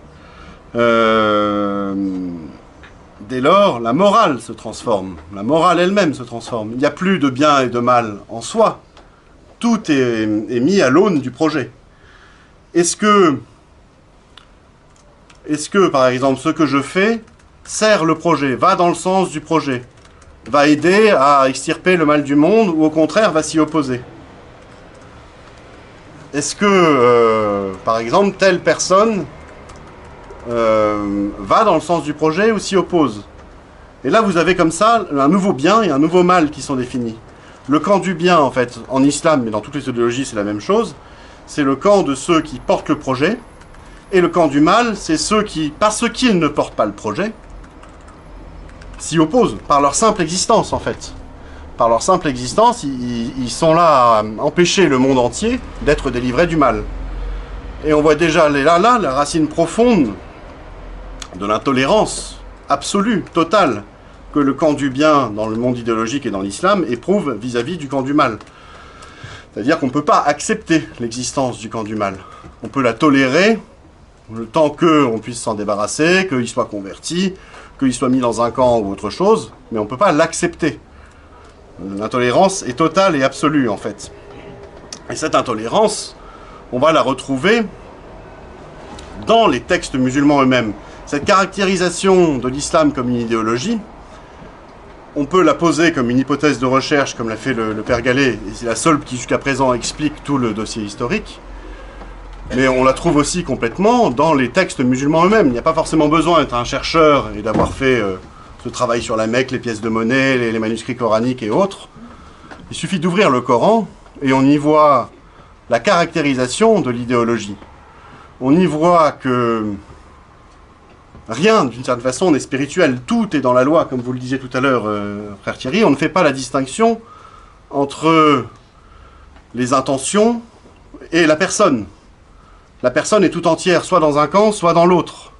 Dès lors, la morale se transforme. La morale elle-même se transforme. Il n'y a plus de bien et de mal en soi. Tout est mis à l'aune du projet. Est-ce que, par exemple, ce que je fais sert le projet, va dans le sens du projet, va aider à extirper le mal du monde, ou au contraire, va s'y opposer? Est-ce que, par exemple, telle personne va dans le sens du projet ou s'y oppose? Et là, vous avez comme ça un nouveau bien et un nouveau mal qui sont définis. Le camp du bien, en fait, en islam, mais dans toutes les idéologies, c'est la même chose. C'est le camp de ceux qui portent le projet. Et le camp du mal, c'est ceux qui, parce qu'ils ne portent pas le projet, s'y opposent, par leur simple existence, en fait. Par leur simple existence, ils sont là à empêcher le monde entier d'être délivré du mal. Et on voit déjà là la racine profonde de l'intolérance absolue, totale, que le camp du bien dans le monde idéologique et dans l'islam éprouve vis-à-vis du camp du mal. C'est-à-dire qu'on ne peut pas accepter l'existence du camp du mal. On peut la tolérer le temps qu'on puisse s'en débarrasser, qu'il soit converti, qu'il soit mis dans un camp ou autre chose, mais on ne peut pas l'accepter. L'intolérance est totale et absolue, en fait. Et cette intolérance, on va la retrouver dans les textes musulmans eux-mêmes. Cette caractérisation de l'islam comme une idéologie, on peut la poser comme une hypothèse de recherche, comme l'a fait le père Gallet, et c'est la seule qui jusqu'à présent explique tout le dossier historique, mais on la trouve aussi complètement dans les textes musulmans eux-mêmes. Il n'y a pas forcément besoin d'être un chercheur et d'avoir fait ce travail sur la Mecque, les pièces de monnaie, les manuscrits coraniques et autres. Il suffit d'ouvrir le Coran et on y voit la caractérisation de l'idéologie. On y voit que rien, d'une certaine façon, n'est spirituel. Tout est dans la loi, comme vous le disiez tout à l'heure, frère Thierry. On ne fait pas la distinction entre les intentions et la personne. La personne est tout entière, soit dans un camp, soit dans l'autre.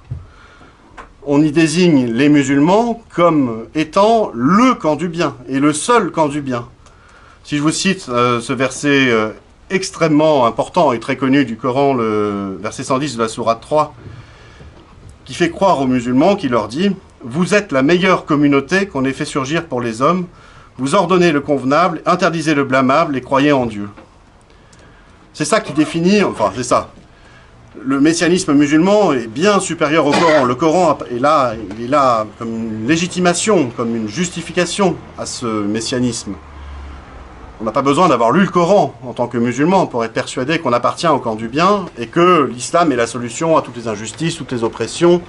On y désigne les musulmans comme étant le camp du bien, et le seul camp du bien. Si je vous cite ce verset extrêmement important et très connu du Coran, le verset 110 de la sourate 3, qui fait croire aux musulmans, qui leur dit « Vous êtes la meilleure communauté qu'on ait fait surgir pour les hommes, vous ordonnez le convenable, interdisez le blâmable et croyez en Dieu. » C'est ça qui définit, enfin c'est ça. Le messianisme musulman est bien supérieur au Coran. Le Coran est là, il est là comme une légitimation, comme une justification à ce messianisme. On n'a pas besoin d'avoir lu le Coran en tant que musulman pour être persuadé qu'on appartient au camp du bien et que l'islam est la solution à toutes les injustices, toutes les oppressions,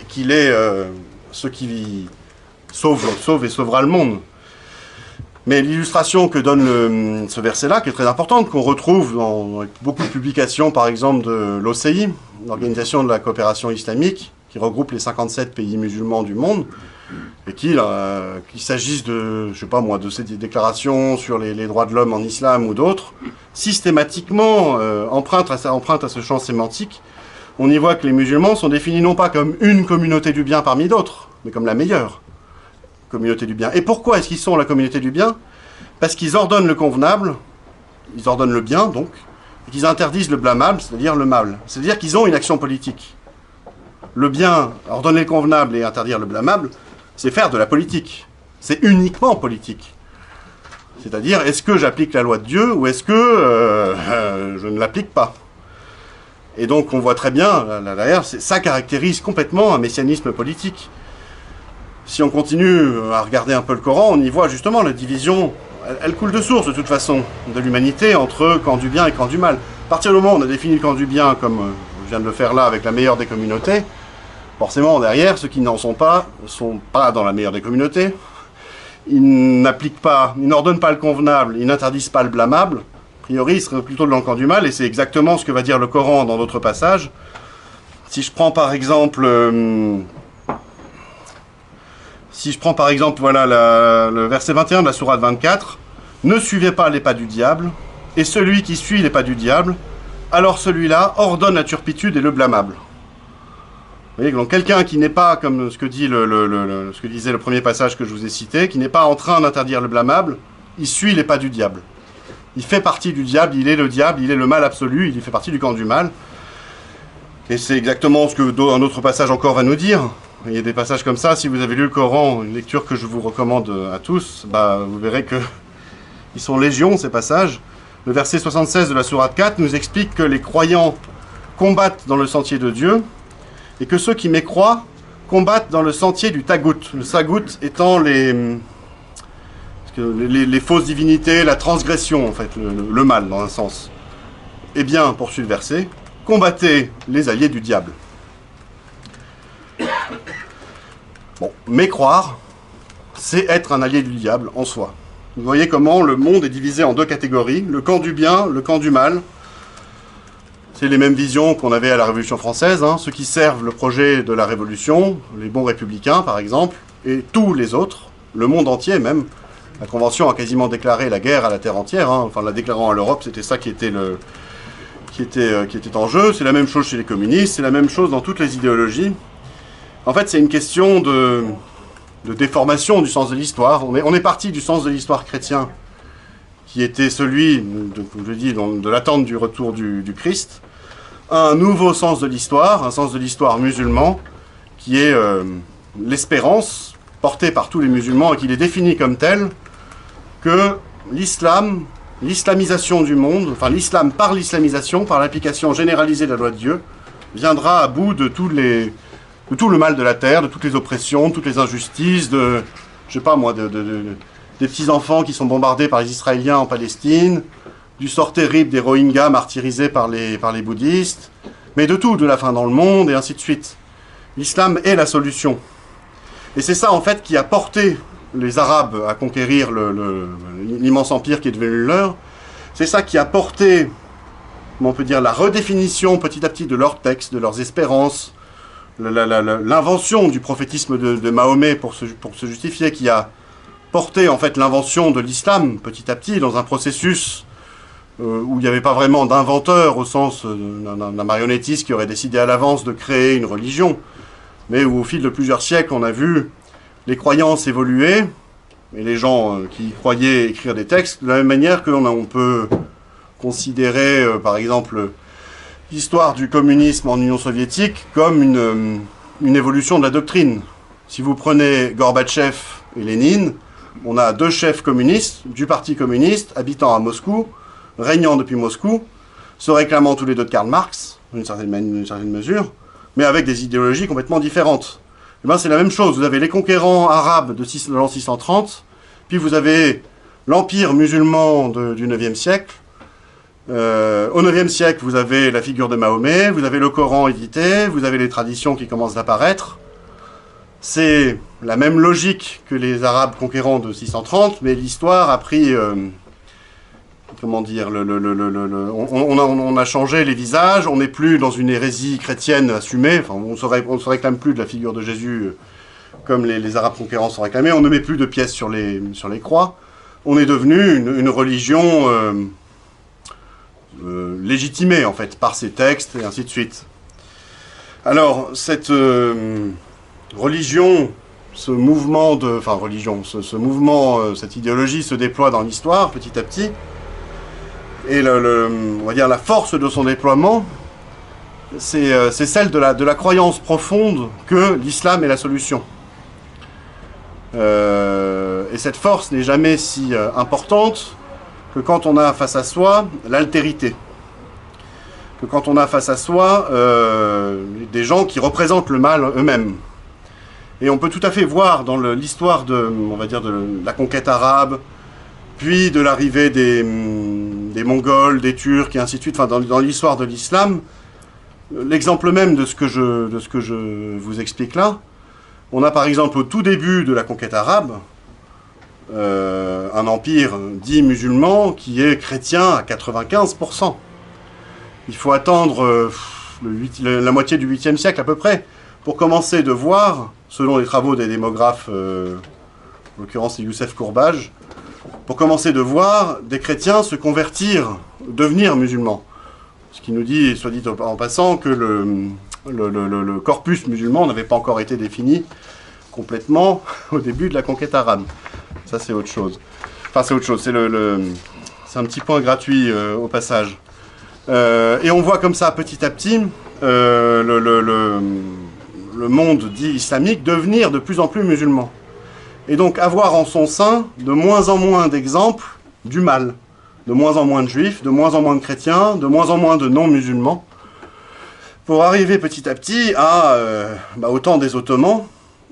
et qu'il est ce qui sauve et sauvera le monde. Mais l'illustration que donne ce verset-là, qui est très importante, qu'on retrouve dans beaucoup de publications, par exemple de l'OCI, l'Organisation de la coopération islamique, qui regroupe les 57 pays musulmans du monde, et qu'il s'agisse de, je sais pas moi, de ces déclarations sur les droits de l'homme en islam ou d'autres, systématiquement empruntent à ce champ sémantique. On y voit que les musulmans sont définis non pas comme une communauté du bien parmi d'autres, mais comme la meilleure communauté du bien. Et pourquoi est-ce qu'ils sont la communauté du bien? Parce qu'ils ordonnent le convenable, ils ordonnent le bien donc, et qu'ils interdisent le blâmable, c'est-à-dire le mal. C'est-à-dire qu'ils ont une action politique. Le bien, ordonner le convenable et interdire le blâmable, c'est faire de la politique. C'est uniquement politique. C'est-à-dire, est-ce que j'applique la loi de Dieu ou est-ce que je ne l'applique pas? Et donc on voit très bien, là derrière, ça caractérise complètement un messianisme politique. Si on continue à regarder un peu le Coran, on y voit justement la division, elle coule de source de toute façon, de l'humanité entre camp du bien et camp du mal. À partir du moment où on a défini le camp du bien comme je viens de le faire là avec la meilleure des communautés, forcément derrière, ceux qui n'en sont pas dans la meilleure des communautés. Ils n'appliquent pas, ils n'ordonnent pas le convenable, ils n'interdisent pas le blâmable. A priori, ils seraient plutôt dans le camp du mal, et c'est exactement ce que va dire le Coran dans d'autres passages. Si je prends par exemple... voilà, le verset 21 de la sourate 24, « Ne suivez pas les pas du diable, et celui qui suit les pas du diable, alors celui-là ordonne la turpitude et le blâmable. » Vous voyez, donc quelqu'un qui n'est pas, comme ce que dit ce que disait le premier passage que je vous ai cité, qui n'est pas en train d'interdire le blâmable, il suit les pas du diable. Il fait partie du diable, il est le mal absolu, il fait partie du camp du mal. Et c'est exactement ce que un autre passage encore va nous dire. Il y a des passages comme ça, si vous avez lu le Coran, une lecture que je vous recommande à tous, vous verrez que ils sont légion ces passages. Le verset 76 de la sourate 4 nous explique que les croyants combattent dans le sentier de Dieu, et que ceux qui mécroient combattent dans le sentier du tagout. Le tagout étant les fausses divinités, la transgression, en fait, le mal, dans un sens. Eh bien, poursuit le verset, combattez les alliés du diable. Bon, mécroire, c'est être un allié du diable en soi. Vous voyez comment le monde est divisé en deux catégories, le camp du bien, le camp du mal. C'est les mêmes visions qu'on avait à la Révolution française, ceux qui servent le projet de la Révolution, les bons républicains par exemple, et tous les autres, le monde entier même. La Convention a quasiment déclaré la guerre à la terre entière, enfin la déclarant à l'Europe, c'était ça qui était en jeu. C'est la même chose chez les communistes, c'est la même chose dans toutes les idéologies. En fait, c'est une question de déformation du sens de l'histoire. On est parti du sens de l'histoire chrétien, qui était celui, comme je dis, de l'attente du retour du Christ, à un nouveau sens de l'histoire, un sens de l'histoire musulman, qui est l'espérance portée par tous les musulmans et qu'il est défini comme tel, que l'islamisation du monde, enfin l'islam par l'islamisation, par l'application généralisée de la loi de Dieu, viendra à bout de tout le mal de la terre, de toutes les oppressions, de toutes les injustices, de, je sais pas moi, des petits-enfants qui sont bombardés par les Israéliens en Palestine, du sort terrible des Rohingyas martyrisés par les bouddhistes, mais de tout, de la faim dans le monde, et ainsi de suite. L'islam est la solution. Et c'est ça, en fait, qui a porté les Arabes à conquérir l'immense empire qui est devenu leur. C'est ça qui a porté, comment on peut dire, la redéfinition petit à petit de leurs textes, de leurs espérances, l'invention du prophétisme de Mahomet pour se justifier, qui a porté, en fait, l'invention de l'islam petit à petit dans un processus où il n'y avait pas vraiment d'inventeur au sens d'un marionnettiste qui aurait décidé à l'avance de créer une religion, mais où au fil de plusieurs siècles, on a vu les croyances évoluer, et les gens qui croyaient écrire des textes, de la même manière qu'on peut considérer, par exemple, l'histoire du communisme en Union soviétique comme une évolution de la doctrine. Si vous prenez Gorbatchev et Lénine, on a deux chefs communistes du Parti communiste, habitant à Moscou, régnant depuis Moscou, se réclamant tous les deux de Karl Marx, d'une certaine mesure, mais avec des idéologies complètement différentes. Et ben c'est la même chose, vous avez les conquérants arabes de l'an 630, puis vous avez l'empire musulman du 9e siècle. Au 9e siècle, vous avez la figure de Mahomet, vous avez le Coran édité, vous avez les traditions qui commencent d'apparaître. C'est la même logique que les Arabes conquérants de 630, mais l'histoire a pris... comment dire, on a changé les visages, on n'est plus dans une hérésie chrétienne assumée, enfin, on se réclame plus de la figure de Jésus comme les Arabes conquérants se réclamaient, on ne met plus de pièces sur les croix, on est devenu une religion légitimée, en fait, par ses textes, et ainsi de suite. Alors, cette religion, ce mouvement cette idéologie se déploie dans l'histoire, petit à petit, et on va dire la force de son déploiement, c'est celle de la croyance profonde que l'islam est la solution. Et cette force n'est jamais si importante que quand on a face à soi l'altérité. Que quand on a face à soi des gens qui représentent le mal eux-mêmes. Et on peut tout à fait voir dans l'histoire de la conquête arabe, puis de l'arrivée des Mongols, des Turcs, et ainsi de suite, enfin, dans l'histoire de l'islam, l'exemple même de ce que je vous explique là, on a par exemple au tout début de la conquête arabe, un empire dit musulman qui est chrétien à 95%. Il faut attendre la moitié du 8e siècle à peu près, pour commencer de voir, selon les travaux des démographes, en l'occurrence c'est Youssef Courbage, pour commencer de voir des chrétiens se convertir, devenir musulmans. Ce qui nous dit, soit dit en passant, que le corpus musulman n'avait pas encore été défini complètement au début de la conquête arabe. Ça c'est autre chose. Enfin c'est autre chose, c'est un petit point gratuit au passage. Et on voit comme ça petit à petit le monde dit islamique devenir de plus en plus musulman. Et donc avoir en son sein de moins en moins d'exemples du mal, de moins en moins de juifs, de moins en moins de chrétiens, de moins en moins de non-musulmans, pour arriver petit à petit à, au temps des Ottomans,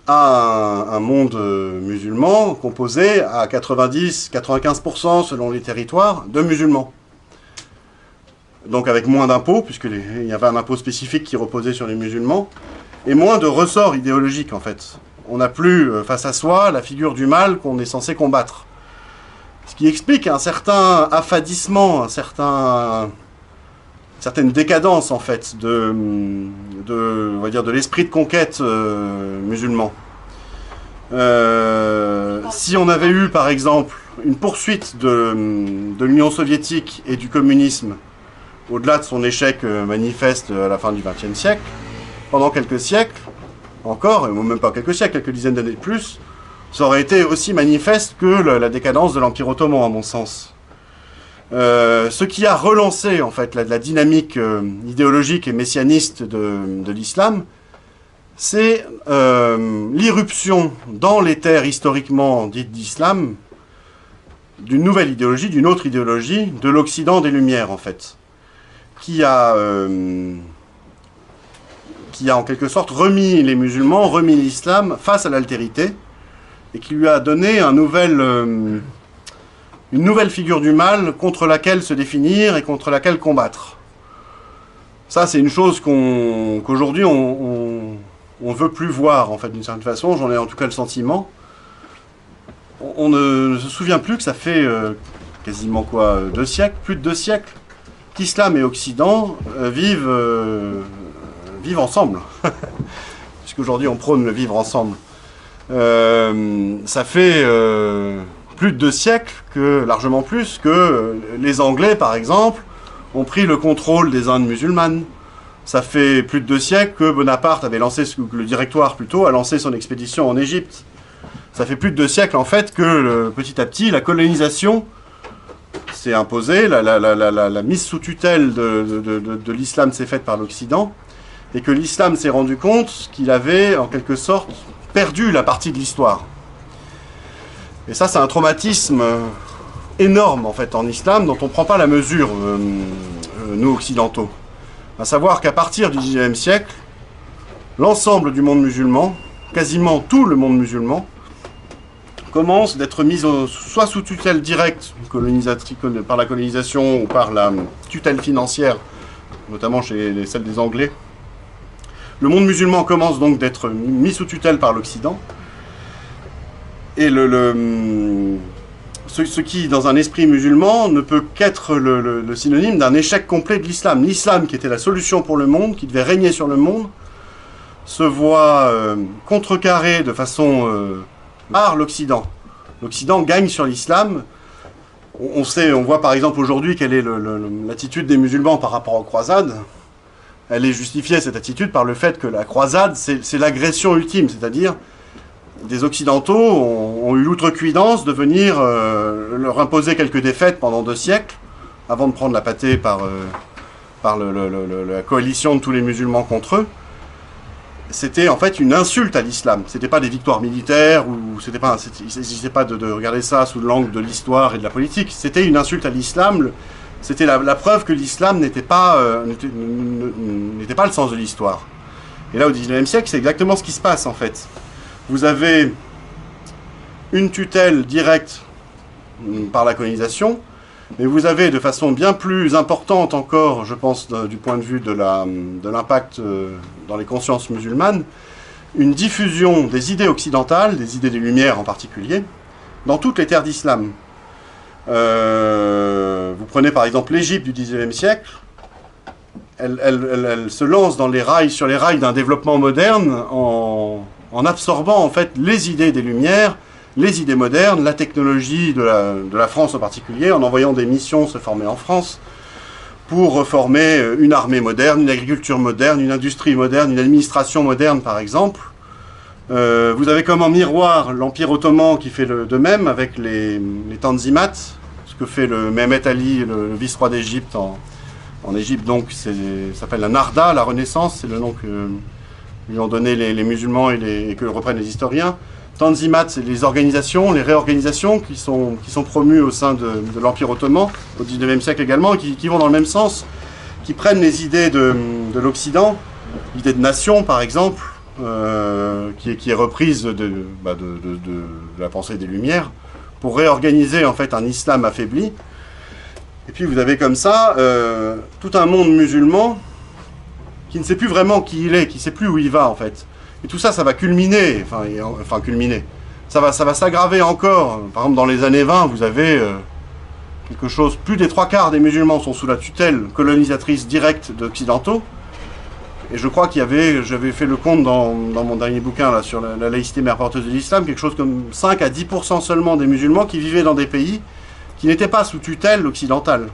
à un monde musulman composé à 90-95% selon les territoires de musulmans. Donc avec moins d'impôts, puisqu'il y avait un impôt spécifique qui reposait sur les musulmans, et moins de ressorts idéologiques en fait. On n'a plus face à soi la figure du mal qu'on est censé combattre. Ce qui explique un certain affadissement, une certaine décadence en fait on va dire de l'esprit de conquête musulman. Si on avait eu par exemple une poursuite de l'Union soviétique et du communisme au-delà de son échec manifeste à la fin du XXe siècle, pendant quelques siècles, encore, et même pas quelques siècles, quelques dizaines d'années de plus, ça aurait été aussi manifeste que la décadence de l'Empire ottoman, à mon sens. Ce qui a relancé, en fait, la dynamique idéologique et messianiste de l'islam, c'est l'irruption dans les terres historiquement dites d'islam d'une nouvelle idéologie, d'une autre idéologie, de l'Occident des Lumières, en fait, qui a qui a en quelque sorte remis les musulmans, remis l'islam face à l'altérité, et qui lui a donné une nouvelle figure du mal contre laquelle se définir et contre laquelle combattre. Ça, c'est une chose qu'aujourd'hui on veut plus voir, en fait, d'une certaine façon. J'en ai en tout cas le sentiment. On ne se souvient plus que ça fait quasiment quoi, 2 siècles, plus de 2 siècles, qu'Islam et Occident vivent ensemble. Puisqu'aujourd'hui on prône le vivre ensemble. Ça fait plus de 2 siècles, largement plus, que les Anglais, par exemple, ont pris le contrôle des Indes musulmanes. Ça fait plus de 2 siècles que Bonaparte avait lancé, que le Directoire plutôt, a lancé son expédition en Égypte. Ça fait plus de 2 siècles, en fait, que petit à petit, la colonisation s'est imposée, la mise sous tutelle de l'islam s'est faite par l'Occident, et que l'islam s'est rendu compte qu'il avait, en quelque sorte, perdu la partie de l'histoire. Et ça, c'est un traumatisme énorme, en fait, en islam, dont on ne prend pas la mesure, nous, occidentaux. À savoir qu'à partir du XIXe siècle, l'ensemble du monde musulman, quasiment tout le monde musulman, commence d'être mis soit sous tutelle directe par la colonisation ou par la tutelle financière, notamment chez celle des Anglais. Le monde musulman commence donc d'être mis sous tutelle par l'Occident. Et ce qui, dans un esprit musulman, ne peut qu'être le synonyme d'un échec complet de l'islam. L'islam, qui était la solution pour le monde, qui devait régner sur le monde, se voit contrecarré de façon par l'Occident. L'Occident gagne sur l'islam. On voit par exemple aujourd'hui quelle est l'attitude des musulmans par rapport aux croisades. Elle est justifiée, cette attitude, par le fait que la croisade, c'est l'agression ultime, c'est-à-dire des Occidentaux ont eu l'outrecuidance de venir leur imposer quelques défaites pendant 2 siècles, avant de prendre la pâtée par la coalition de tous les musulmans contre eux. C'était en fait une insulte à l'islam. C'était pas des victoires militaires, ou il s'agissait pas de regarder ça sous l'angle de l'histoire et de la politique. C'était une insulte à l'islam. C'était la preuve que l'islam n'était pas le sens de l'histoire. Et là, au XIXe siècle, c'est exactement ce qui se passe en fait. Vous avez une tutelle directe par la colonisation, mais vous avez de façon bien plus importante encore, je pense, du point de vue de l'impact dans les consciences musulmanes, une diffusion des idées occidentales, des idées des Lumières en particulier, dans toutes les terres d'islam. Vous prenez par exemple l'Égypte du XIXe siècle, elle se lance sur les rails d'un développement moderne en absorbant en fait les idées des Lumières, les idées modernes, la technologie de la France en particulier, en envoyant des missions se former en France pour reformer une armée moderne, une agriculture moderne, une industrie moderne, une administration moderne par exemple. Vous avez comme en miroir l'Empire ottoman qui fait de même avec les Tanzimat, ce que fait le Mehmet Ali, le vice-roi d'Égypte en Égypte, donc ça s'appelle la Narda, la Renaissance, c'est le nom que lui ont donné les musulmans et que reprennent les historiens. Tanzimat, c'est les organisations, les réorganisations qui sont promues au sein de l'Empire ottoman, au XIXe siècle également, qui vont dans le même sens, qui prennent les idées de l'Occident, l'idée de nation par exemple, qui est reprise de la pensée des Lumières, pour réorganiser en fait un islam affaibli. Et puis vous avez comme ça tout un monde musulman qui ne sait plus vraiment qui il est, qui ne sait plus où il va en fait. Et tout ça, ça va culminer, enfin culminer. Ça va s'aggraver encore. Par exemple, dans les années 20, vous avez quelque chose, plus des 3/4 des musulmans sont sous la tutelle colonisatrice directe d'occidentaux. Et je crois j'avais fait le compte dans mon dernier bouquin là, sur la laïcité mère porteuse de l'islam, quelque chose comme 5 à 10% seulement des musulmans qui vivaient dans des pays qui n'étaient pas sous tutelle occidentale.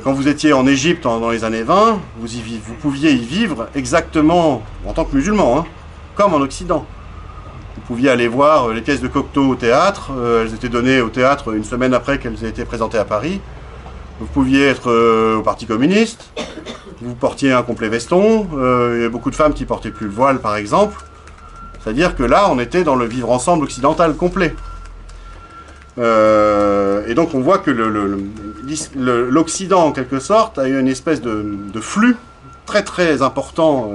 Quand vous étiez en Égypte dans les années 20, vous pouviez y vivre exactement en tant que musulman, hein, comme en Occident. Vous pouviez aller voir les pièces de Cocteau au théâtre, elles étaient données au théâtre une semaine après qu'elles aient été présentées à Paris. Vous pouviez être au Parti communiste, vous portiez un complet veston, il y a beaucoup de femmes qui portaient plus le voile par exemple. C'est-à-dire que là, on était dans le vivre ensemble occidental complet. Et donc on voit que l'Occident, en quelque sorte, a eu une espèce de flux très très important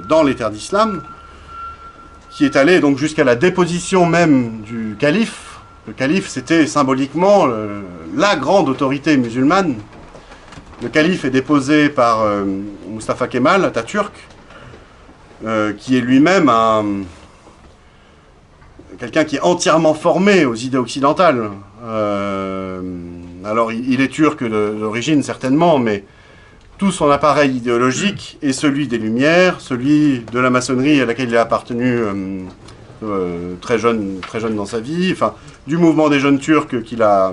dans les terres d'islam, qui est allé donc jusqu'à la déposition même du calife. Le calife, c'était symboliquement la grande autorité musulmane. Le calife est déposé par Mustafa Kemal Atatürk, qui est lui-même quelqu'un qui est entièrement formé aux idées occidentales. Alors, il est turc d'origine, certainement, mais tout son appareil idéologique est celui des Lumières, celui de la maçonnerie à laquelle il a appartenu très jeune dans sa vie, enfin, du mouvement des jeunes turcs qu'il a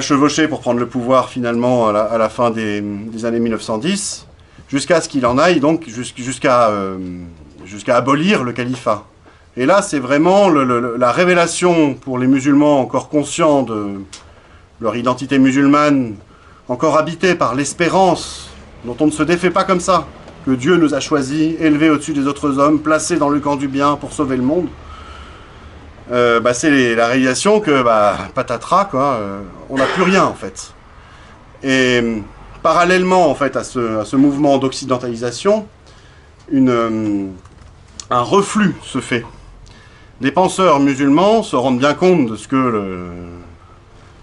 chevauché pour prendre le pouvoir finalement à la fin des années 1910, jusqu'à ce qu'il en aille, donc jusqu'à abolir le califat. Et là, c'est vraiment la révélation pour les musulmans encore conscients de leur identité musulmane, encore habitée par l'espérance, dont on ne se défait pas comme ça, que Dieu nous a choisis, élevés au-dessus des autres hommes, placés dans le camp du bien pour sauver le monde. C'est la réalisation que, patatras, quoi, on n'a plus rien, en fait. Et parallèlement, en fait, à ce mouvement d'occidentalisation, un reflux se fait. Les penseurs musulmans se rendent bien compte de ce que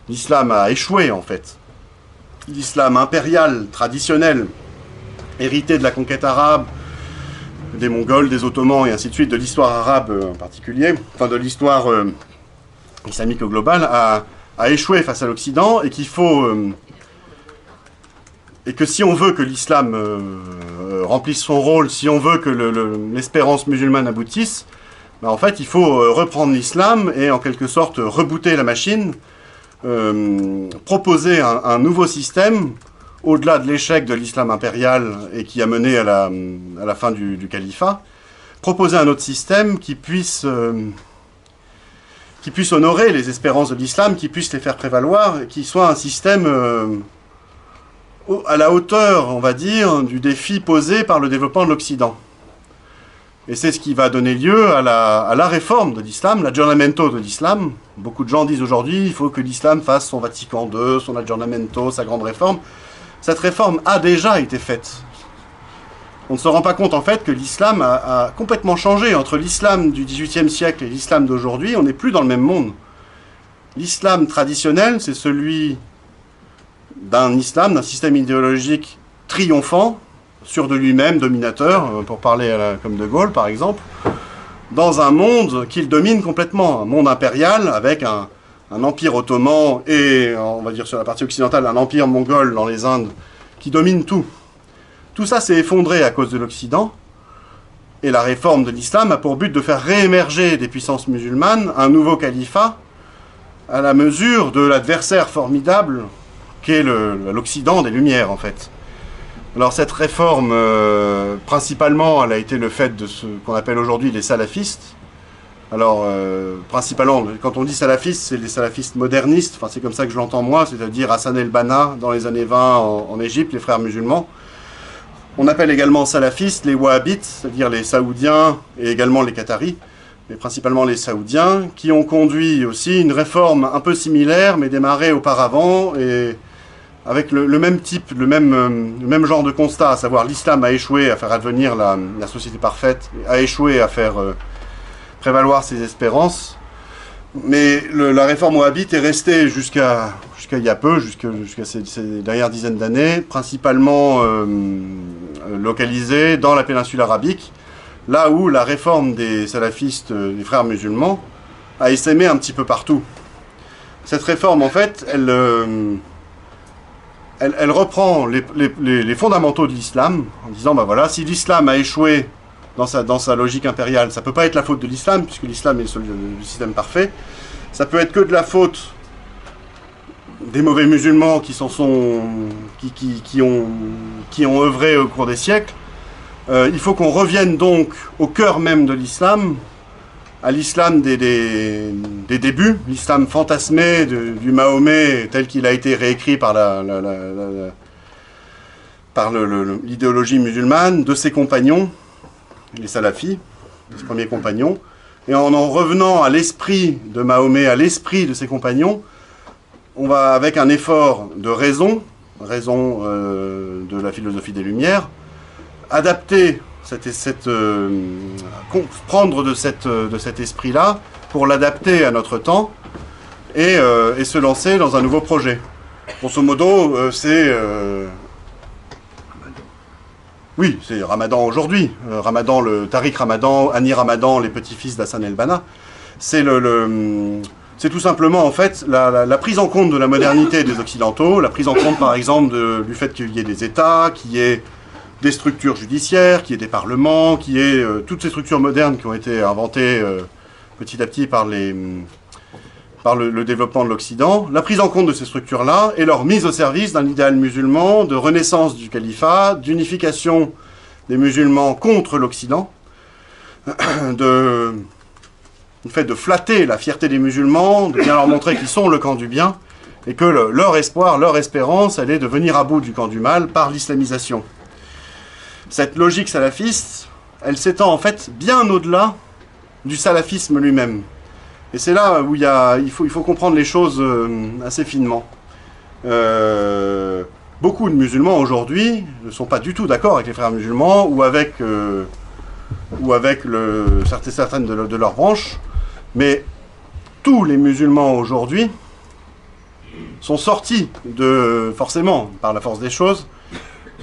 l'islam a échoué, en fait. L'islam impérial, traditionnel, hérité de la conquête arabe, des Mongols, des Ottomans et ainsi de suite, de l'histoire arabe en particulier, enfin de l'histoire islamique au global, a échoué face à l'Occident, et qu'il faut... et que si on veut que l'islam remplisse son rôle, si on veut que l'espérance musulmane aboutisse, en fait, il faut reprendre l'islam et en quelque sorte rebooter la machine, proposer un nouveau système, au-delà de l'échec de l'islam impérial et qui a mené à la fin du califat, proposer un autre système qui puisse honorer les espérances de l'islam, qui puisse les faire prévaloir, et qui soit un système à la hauteur, on va dire, du défi posé par le développement de l'Occident. Et c'est ce qui va donner lieu à la réforme de l'islam, l'aggiornamento de l'islam. Beaucoup de gens disent aujourd'hui il faut que l'islam fasse son Vatican II, son aggiornamento, sa grande réforme. Cette réforme a déjà été faite. On ne se rend pas compte en fait que l'islam a complètement changé. Entre l'islam du XVIIIe siècle et l'islam d'aujourd'hui, on n'est plus dans le même monde. L'islam traditionnel, c'est celui d'un islam, d'un système idéologique triomphant, sûr de lui-même, dominateur, pour parler comme De Gaulle par exemple, dans un monde qu'il domine complètement, un monde impérial avec un empire ottoman et, on va dire sur la partie occidentale, un empire mongol dans les Indes qui domine tout. Tout ça s'est effondré à cause de l'Occident, et la réforme de l'islam a pour but de faire réémerger des puissances musulmanes un nouveau califat à la mesure de l'adversaire formidable qu'est l'Occident des Lumières en fait. Alors cette réforme, principalement, elle a été le fait de ce qu'on appelle aujourd'hui les salafistes. Alors, principalement, quand on dit salafistes, c'est les salafistes modernistes, enfin c'est comme ça que je l'entends moi, c'est-à-dire Hassan el-Banna dans les années 20 en Égypte, les frères musulmans. On appelle également salafistes les wahhabites, c'est-à-dire les saoudiens et également les qataris, mais principalement les saoudiens, qui ont conduit aussi une réforme un peu similaire, mais démarrée auparavant, et avec le même type, le même genre de constat, à savoir l'islam a échoué à faire advenir la société parfaite, a échoué à faire prévaloir ses espérances, mais la réforme wahhabite est restée jusqu'à il y a peu, jusqu'à ces dernières dizaines d'années, principalement localisée dans la péninsule arabique, là où la réforme des salafistes, des frères musulmans, a essaimé un petit peu partout. Cette réforme, en fait, elle reprend les fondamentaux de l'islam, en disant, voilà, si l'islam a échoué dans sa logique impériale, ça ne peut pas être la faute de l'islam, puisque l'islam est le système parfait. Ça peut être que de la faute des mauvais musulmans qui ont œuvré au cours des siècles. Il faut qu'on revienne donc au cœur même de l'islam, à l'islam des débuts, l'islam fantasmé du Mahomet tel qu'il a été réécrit par l'idéologie musulmane, de ses compagnons, les salafis, ses premiers compagnons, et en revenant à l'esprit de Mahomet, à l'esprit de ses compagnons, on va, avec un effort de raison, raison de la philosophie des Lumières, adapter prendre de cet esprit-là pour l'adapter à notre temps et se lancer dans un nouveau projet. Grosso modo, c'est Ramadan aujourd'hui. Ramadan, le Tariq Ramadan, Hani Ramadan, les petits-fils d'Hassan el-Banna. C'est tout simplement en fait la prise en compte de la modernité des Occidentaux, la prise en compte par exemple du fait qu'il y ait des États, qu'il y ait des structures judiciaires, qu'il y ait des parlements, qu'il y ait toutes ces structures modernes qui ont été inventées petit à petit par le développement de l'Occident, la prise en compte de ces structures-là et leur mise au service d'un idéal musulman, de renaissance du califat, d'unification des musulmans contre l'Occident, le fait de flatter la fierté des musulmans, de bien leur montrer qu'ils sont le camp du bien, et que leur espoir, leur espérance, elle est de venir à bout du camp du mal par l'islamisation. Cette logique salafiste, elle s'étend en fait bien au-delà du salafisme lui-même. Et c'est là où il faut comprendre les choses assez finement. Beaucoup de musulmans aujourd'hui ne sont pas du tout d'accord avec les frères musulmans ou avec certaines de leurs branches, mais tous les musulmans aujourd'hui sont sortis forcément, par la force des choses,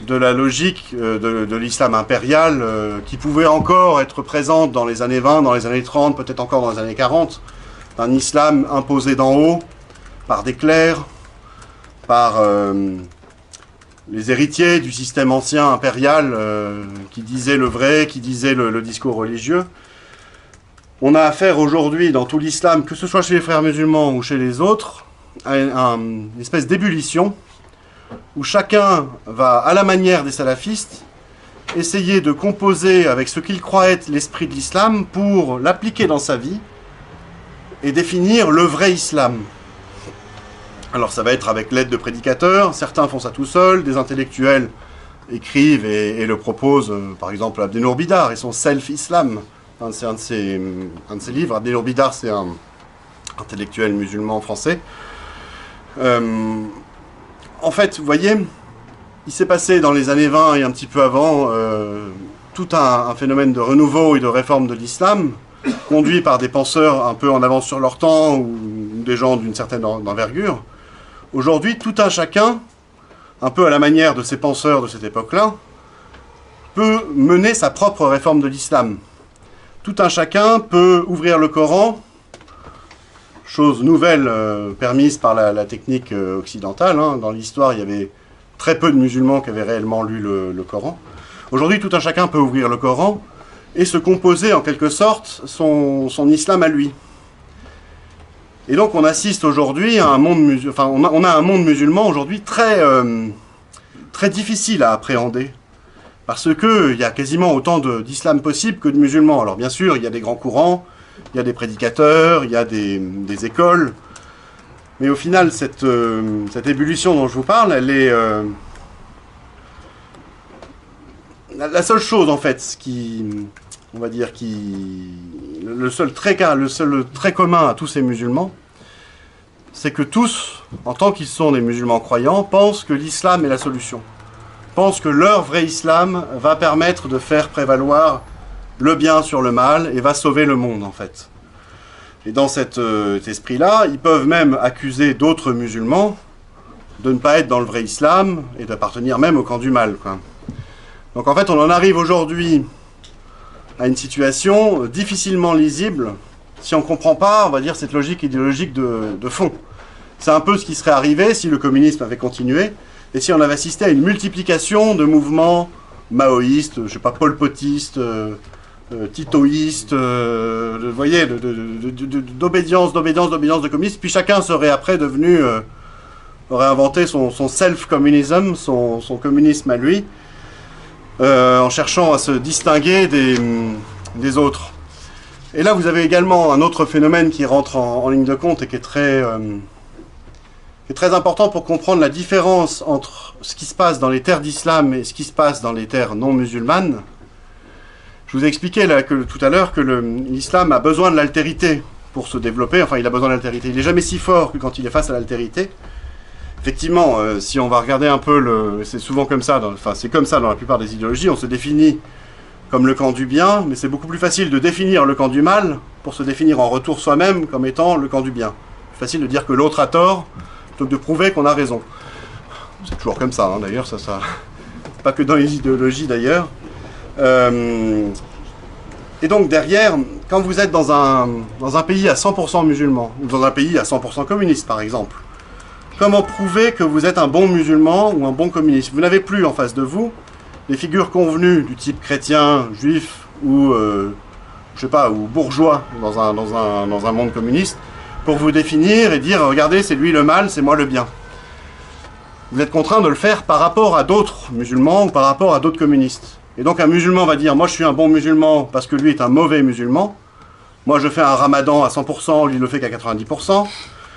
de la logique de l'islam impérial qui pouvait encore être présente dans les années 20, dans les années 30, peut-être encore dans les années 40, d'un islam imposé d'en haut, par des clercs, par les héritiers du système ancien impérial qui disaient le vrai, qui disaient le discours religieux. On a affaire aujourd'hui dans tout l'islam, que ce soit chez les frères musulmans ou chez les autres, à une espèce d'ébullition où chacun va, à la manière des salafistes, essayer de composer avec ce qu'il croit être l'esprit de l'islam pour l'appliquer dans sa vie et définir le vrai islam. Alors ça va être avec l'aide de prédicateurs, certains font ça tout seuls, des intellectuels écrivent et le proposent, par exemple Abdelnour Bidar et son Self-Islam. C'est un de ses livres. Abdelnour Bidar, c'est un intellectuel musulman français. En fait, vous voyez, il s'est passé dans les années 20 et un petit peu avant tout un phénomène de renouveau et de réforme de l'islam, conduit par des penseurs un peu en avance sur leur temps ou des gens d'une certaine envergure. Aujourd'hui, tout un chacun, un peu à la manière de ces penseurs de cette époque-là, peut mener sa propre réforme de l'islam. Tout un chacun peut ouvrir le Coran, chose nouvelle permise par la technique occidentale. Dans l'histoire, il y avait très peu de musulmans qui avaient réellement lu le Coran. Aujourd'hui, tout un chacun peut ouvrir le Coran et se composer en quelque sorte son islam à lui. Et donc on assiste aujourd'hui à un monde musulman, on a un monde musulman aujourd'hui très difficile à appréhender. Parce qu'il y a quasiment autant d'islam possible que de musulmans. Alors bien sûr, il y a des grands courants, il y a des prédicateurs, il y a des écoles. Mais au final, cette ébullition dont je vous parle, elle est... la seule chose, en fait, le seul trait commun à tous ces musulmans, c'est que tous, en tant qu'ils sont des musulmans croyants, pensent que l'islam est la solution. Pensent que leur vrai islam va permettre de faire prévaloir le bien sur le mal et va sauver le monde, en fait. Et dans cet esprit-là, ils peuvent même accuser d'autres musulmans de ne pas être dans le vrai islam et d'appartenir même au camp du mal, quoi. Donc en fait, on en arrive aujourd'hui à une situation difficilement lisible si on ne comprend pas, on va dire, cette logique idéologique de fond. C'est un peu ce qui serait arrivé si le communisme avait continué et si on avait assisté à une multiplication de mouvements maoïstes, je ne sais pas, polpotistes, titoïstes, vous voyez, d'obédience de communistes, puis chacun serait après devenu, aurait inventé son self-communism, son communisme à lui, en cherchant à se distinguer des autres. Et là, vous avez également un autre phénomène qui rentre en ligne de compte et qui est très important pour comprendre la différence entre ce qui se passe dans les terres d'islam et ce qui se passe dans les terres non musulmanes. Je vous ai expliqué là, tout à l'heure que l'islam a besoin de l'altérité pour se développer. Enfin, il a besoin de l'altérité. Il n'est jamais si fort que quand il est face à l'altérité. effectivement, si on va regarder un peu, c'est souvent comme ça, enfin c'est comme ça dans la plupart des idéologies, on se définit comme le camp du bien, mais c'est beaucoup plus facile de définir le camp du mal pour se définir en retour soi-même comme étant le camp du bien. C'est facile de dire que l'autre a tort, plutôt que de prouver qu'on a raison. C'est toujours comme ça, hein, d'ailleurs, ça, pas que dans les idéologies d'ailleurs. Et donc derrière, quand vous êtes dans un pays à 100% musulman, ou dans un pays à 100% communiste par exemple, comment prouver que vous êtes un bon musulman ou un bon communiste? Vous n'avez plus en face de vous des figures convenues du type chrétien, juif ou, je sais pas, ou bourgeois dans un monde communiste, pour vous définir et dire, regardez, c'est lui le mal, c'est moi le bien. Vous êtes contraint de le faire par rapport à d'autres musulmans ou par rapport à d'autres communistes. Et donc un musulman va dire, moi je suis un bon musulman parce que lui est un mauvais musulman. Moi je fais un ramadan à 100%, lui le fait qu'à 90%.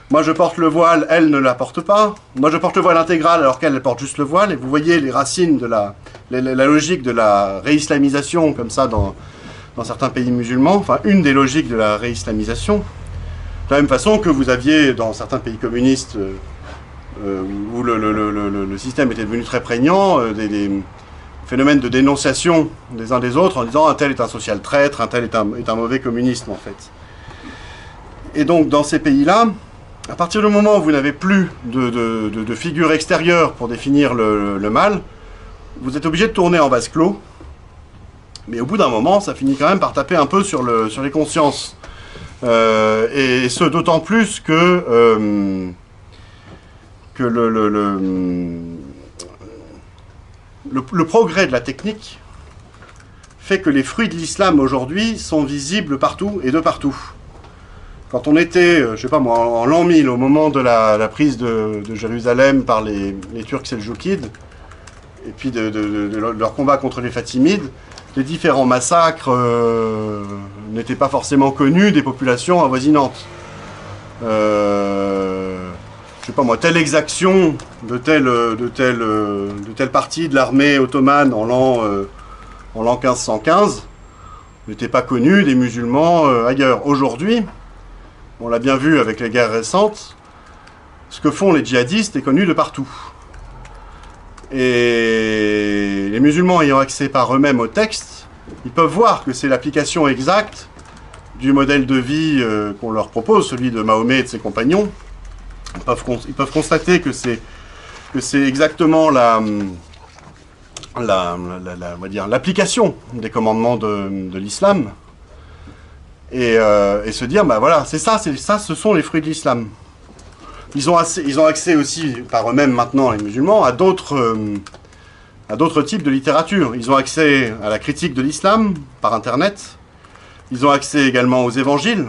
Moi je porte le voile, elle ne la porte pas. Moi je porte le voile intégral alors qu'elle porte juste le voile. Et vous voyez les racines de la logique de la réislamisation comme ça dans certains pays musulmans. Enfin une des logiques de la réislamisation. De la même façon que vous aviez dans certains pays communistes où le système était devenu très prégnant, des phénomènes de dénonciation des uns des autres en disant un tel est un social traître, un tel est un mauvais communiste en fait. Et donc dans ces pays-là, à partir du moment où vous n'avez plus de figure extérieure pour définir le mal, vous êtes obligé de tourner en vase clos. Mais au bout d'un moment, ça finit quand même par taper un peu sur les consciences. Et ce d'autant plus que le progrès de la technique fait que les fruits de l'islam aujourd'hui sont visibles partout et de partout. Quand on était, je sais pas moi, en l'an 1000, au moment de la prise de Jérusalem par les Turcs seldjoukides, et puis de leur combat contre les Fatimides, les différents massacres n'étaient pas forcément connus des populations avoisinantes. Je sais pas moi, telle exaction de telle partie de l'armée ottomane en l'an 1515 n'était pas connue des musulmans ailleurs. Aujourd'hui, on l'a bien vu avec les guerres récentes, ce que font les djihadistes est connu de partout. Et les musulmans ayant accès par eux-mêmes au texte, ils peuvent voir que c'est l'application exacte du modèle de vie qu'on leur propose, celui de Mahomet et de ses compagnons. Ils peuvent constater que c'est exactement l'application des commandements de l'islam et se dire bah voilà, c'est ça, ce sont les fruits de l'islam. Ils ont accès aussi par eux-mêmes maintenant, les musulmans, à d'autres types de littérature. Ils ont accès à la critique de l'islam par internet. Ils ont accès également aux évangiles.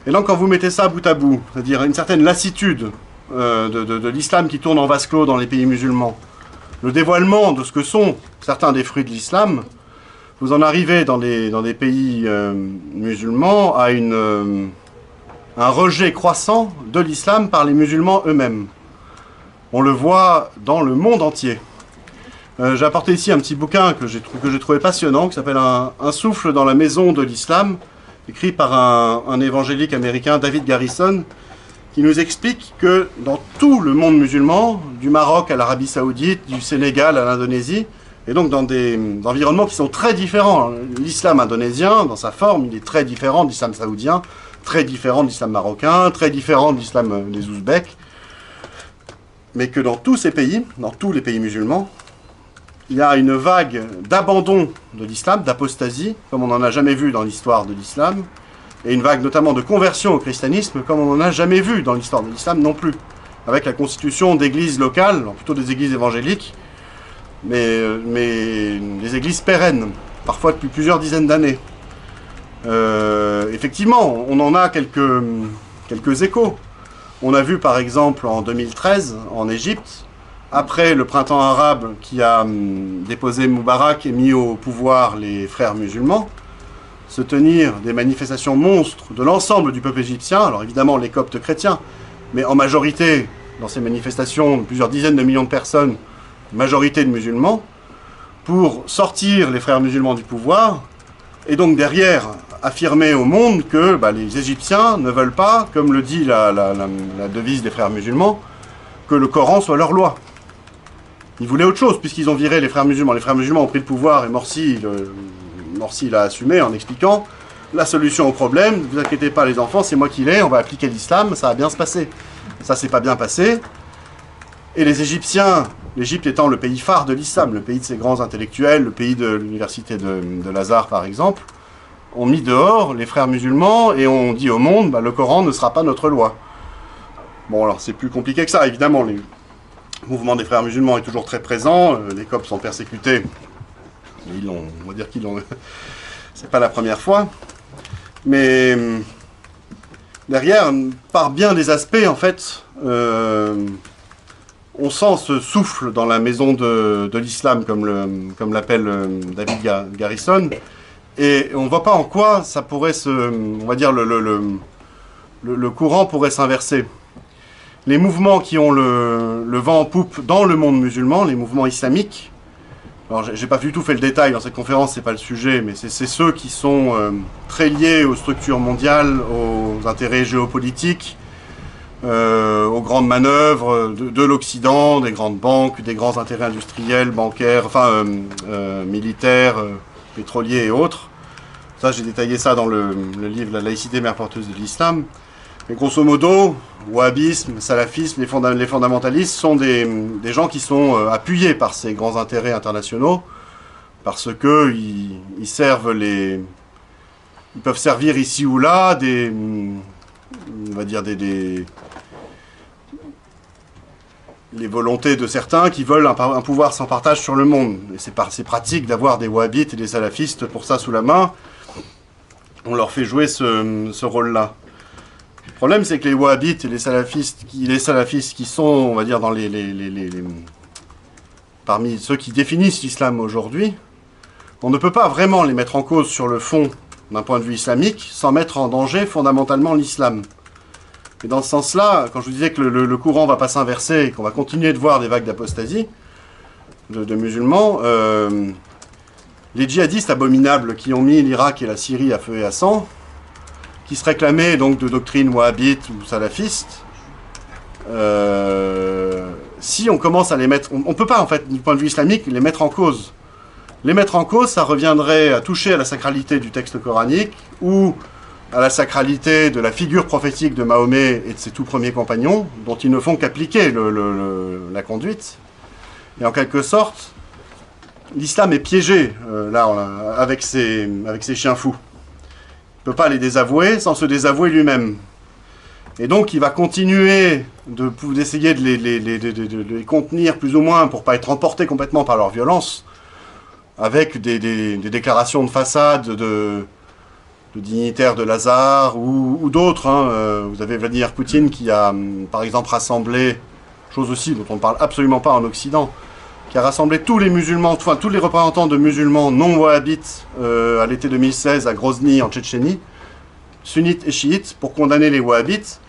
Et donc quand vous mettez ça bout à bout, c'est-à-dire une certaine lassitude de l'islam qui tourne en vase clos dans les pays musulmans, le dévoilement de ce que sont certains des fruits de l'islam, vous en arrivez dans des pays musulmans à un rejet croissant de l'islam par les musulmans eux-mêmes. On le voit dans le monde entier. J'ai apporté ici un petit bouquin que j'ai trouvé passionnant, qui s'appelle Un souffle dans la maison de l'islam, écrit par un évangélique américain, David Garrison, qui nous explique que dans tout le monde musulman, du Maroc à l'Arabie Saoudite, du Sénégal à l'Indonésie, et donc dans des environnements qui sont très différents. L'islam indonésien, dans sa forme, il est très différent de l'islam saoudien, très différent de l'islam marocain, très différent de l'islam des Ouzbeks, mais que dans tous ces pays, dans tous les pays musulmans, il y a une vague d'abandon de l'islam, d'apostasie, comme on n'en a jamais vu dans l'histoire de l'islam, et une vague notamment de conversion au christianisme, comme on n'en a jamais vu dans l'histoire de l'islam non plus, avec la constitution d'églises locales, plutôt des églises évangéliques, mais des églises pérennes, parfois depuis plusieurs dizaines d'années. Effectivement, on en a quelques échos. On a vu par exemple en 2013, en Égypte, après le printemps arabe qui a déposé Moubarak et mis au pouvoir les frères musulmans, se tenir des manifestations monstres de l'ensemble du peuple égyptien, alors évidemment les coptes chrétiens, mais en majorité, dans ces manifestations, plusieurs dizaines de millions de personnes, majorité de musulmans, pour sortir les frères musulmans du pouvoir, et donc derrière affirmer au monde que les Égyptiens ne veulent pas, comme le dit la devise des frères musulmans, que le Coran soit leur loi. Ils voulaient autre chose, puisqu'ils ont viré les frères musulmans. Les frères musulmans ont pris le pouvoir, et Morsi l'a assumé en expliquant la solution au problème. Ne vous inquiétez pas les enfants, c'est moi qui l'ai, on va appliquer l'islam, ça va bien se passer. Ça s'est pas bien passé. Et les Égyptiens, l'Égypte étant le pays phare de l'islam, le pays de ses grands intellectuels, le pays de l'université de Lazare par exemple, ont mis dehors les frères musulmans et ont dit au monde, bah, le Coran ne sera pas notre loi. Bon alors c'est plus compliqué que ça, évidemment, le mouvement des frères musulmans est toujours très présent, les Coptes sont persécutés, on va dire qu'ils l'ont... c'est pas la première fois, mais derrière, par bien des aspects, en fait, on sent ce souffle dans la maison de l'islam, comme l'appelle David Garrison, et on ne voit pas en quoi ça pourrait on va dire, le courant pourrait s'inverser. Les mouvements qui ont le vent en poupe dans le monde musulman, les mouvements islamiques, alors j'ai pas du tout fait le détail dans cette conférence, c'est pas le sujet, mais c'est ceux qui sont très liés aux structures mondiales, aux intérêts géopolitiques, aux grandes manœuvres de l'Occident, des grandes banques, des grands intérêts industriels, bancaires, enfin militaires, pétroliers et autres. Ça, j'ai détaillé ça dans le livre La laïcité mère porteuse de l'islam. Mais grosso modo, wahhabisme, salafisme, les fondamentalistes sont des gens qui sont appuyés par ces grands intérêts internationaux parce que ils servent ils peuvent servir ici ou là on va dire les volontés de certains qui veulent un pouvoir sans partage sur le monde. Et c'est pratique d'avoir des wahhabites et des salafistes pour ça sous la main. On leur fait jouer ce rôle-là. Le problème, c'est que les wahhabites et les salafistes qui sont, on va dire, parmi ceux qui définissent l'islam aujourd'hui, on ne peut pas vraiment les mettre en cause sur le fond d'un point de vue islamique sans mettre en danger fondamentalement l'islam. Et dans ce sens-là, quand je vous disais que le courant ne va pas s'inverser et qu'on va continuer de voir des vagues d'apostasie de musulmans, les djihadistes abominables qui ont mis l'Irak et la Syrie à feu et à sang, qui se réclamaient donc de doctrine wahhabite ou salafiste, si on commence à les mettre... On ne peut pas, en fait, du point de vue islamique, les mettre en cause. Les mettre en cause, ça reviendrait à toucher à la sacralité du texte coranique ou à la sacralité de la figure prophétique de Mahomet et de ses tout premiers compagnons, dont ils ne font qu'appliquer la conduite. Et en quelque sorte, l'islam est piégé, avec ses chiens fous. Il ne peut pas les désavouer sans se désavouer lui-même. Et donc il va continuer d'essayer de les contenir plus ou moins pour ne pas être emporté complètement par leur violence, avec des déclarations de façade de dignitaires de Lazare ou d'autres. Hein. Vous avez Vladimir Poutine qui a par exemple rassemblé, chose aussi dont on ne parle absolument pas en Occident, qui a rassemblé tous les musulmans, enfin tous les représentants de musulmans non wahhabites à l'été 2016 à Grozny en Tchétchénie, sunnites et chiites, pour condamner les wahhabites.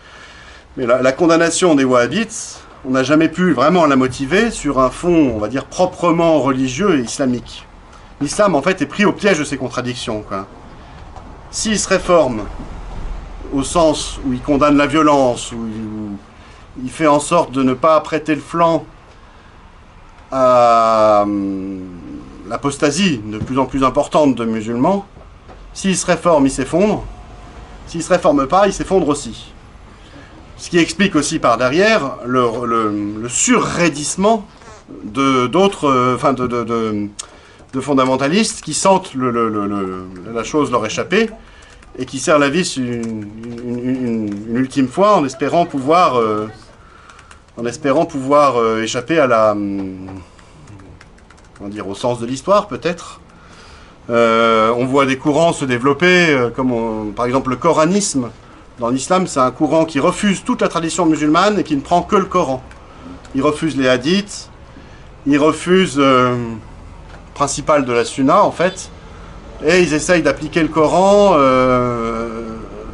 Mais la condamnation des wahhabites, on n'a jamais pu vraiment la motiver sur un fond, on va dire, proprement religieux et islamique. L'islam, en fait, est pris au piège de ces contradictions, quoi. S'il se réforme au sens où il condamne la violence, où il fait en sorte de ne pas prêter le flanc à l'apostasie de plus en plus importante de musulmans, s'il se réforme, il s'effondre. S'il ne se réforme pas, il s'effondre aussi. Ce qui explique aussi par derrière le surraidissement de fondamentalistes qui sentent la chose leur échapper et qui serrent la vis une ultime fois en espérant pouvoir échapper à au sens de l'histoire peut-être. On voit des courants se développer, par exemple le coranisme. Dans l'islam, c'est un courant qui refuse toute la tradition musulmane et qui ne prend que le Coran. Il refuse les hadiths, il refuse le principal de la sunna en fait, et ils essayent d'appliquer le Coran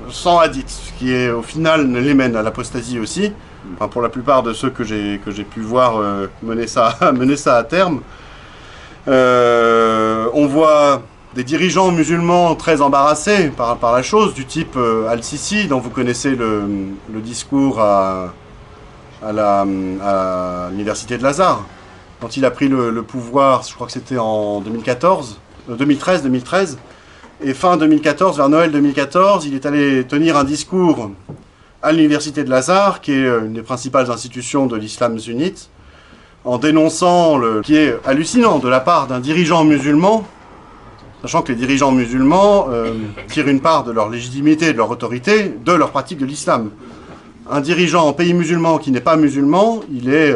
sans hadith, ce qui est au final les mène à l'apostasie aussi. Enfin, pour la plupart de ceux que j'ai pu voir mener ça à terme. On voit des dirigeants musulmans très embarrassés par la chose, du type Al-Sisi, dont vous connaissez le discours à l'université de Lazare. Quand il a pris le pouvoir, je crois que c'était en 2013, et fin 2014, vers Noël 2014, il est allé tenir un discours à l'université de Lazare, qui est une des principales institutions de l'islam sunnite, en dénonçant qui est hallucinant de la part d'un dirigeant musulman, sachant que les dirigeants musulmans tirent une part de leur légitimité et de leur autorité de leur pratique de l'islam. Un dirigeant en pays musulman qui n'est pas musulman, il est,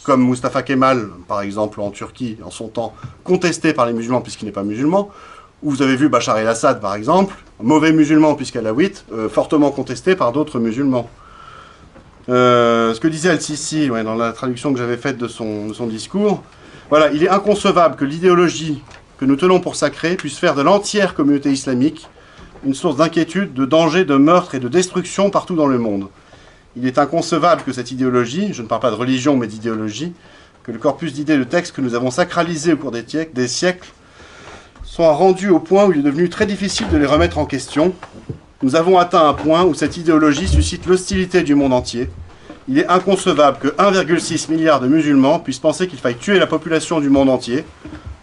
comme Mustafa Kemal, par exemple, en Turquie, en son temps, contesté par les musulmans puisqu'il n'est pas musulman, ou vous avez vu Bachar el-Assad, par exemple, mauvais musulman puisqu'alawite, fortement contesté par d'autres musulmans. Ce que disait Al-Sisi, dans la traduction que j'avais faite de son discours, voilà, il est inconcevable que l'idéologie que nous tenons pour sacrée puisse faire de l'entière communauté islamique une source d'inquiétude, de danger, de meurtre et de destruction partout dans le monde. Il est inconcevable que cette idéologie, je ne parle pas de religion mais d'idéologie, que le corpus d'idées de textes que nous avons sacralisés au cours des siècles, soit rendu au point où il est devenu très difficile de les remettre en question. Nous avons atteint un point où cette idéologie suscite l'hostilité du monde entier. Il est inconcevable que 1,6 milliard de musulmans puissent penser qu'il faille tuer la population du monde entier,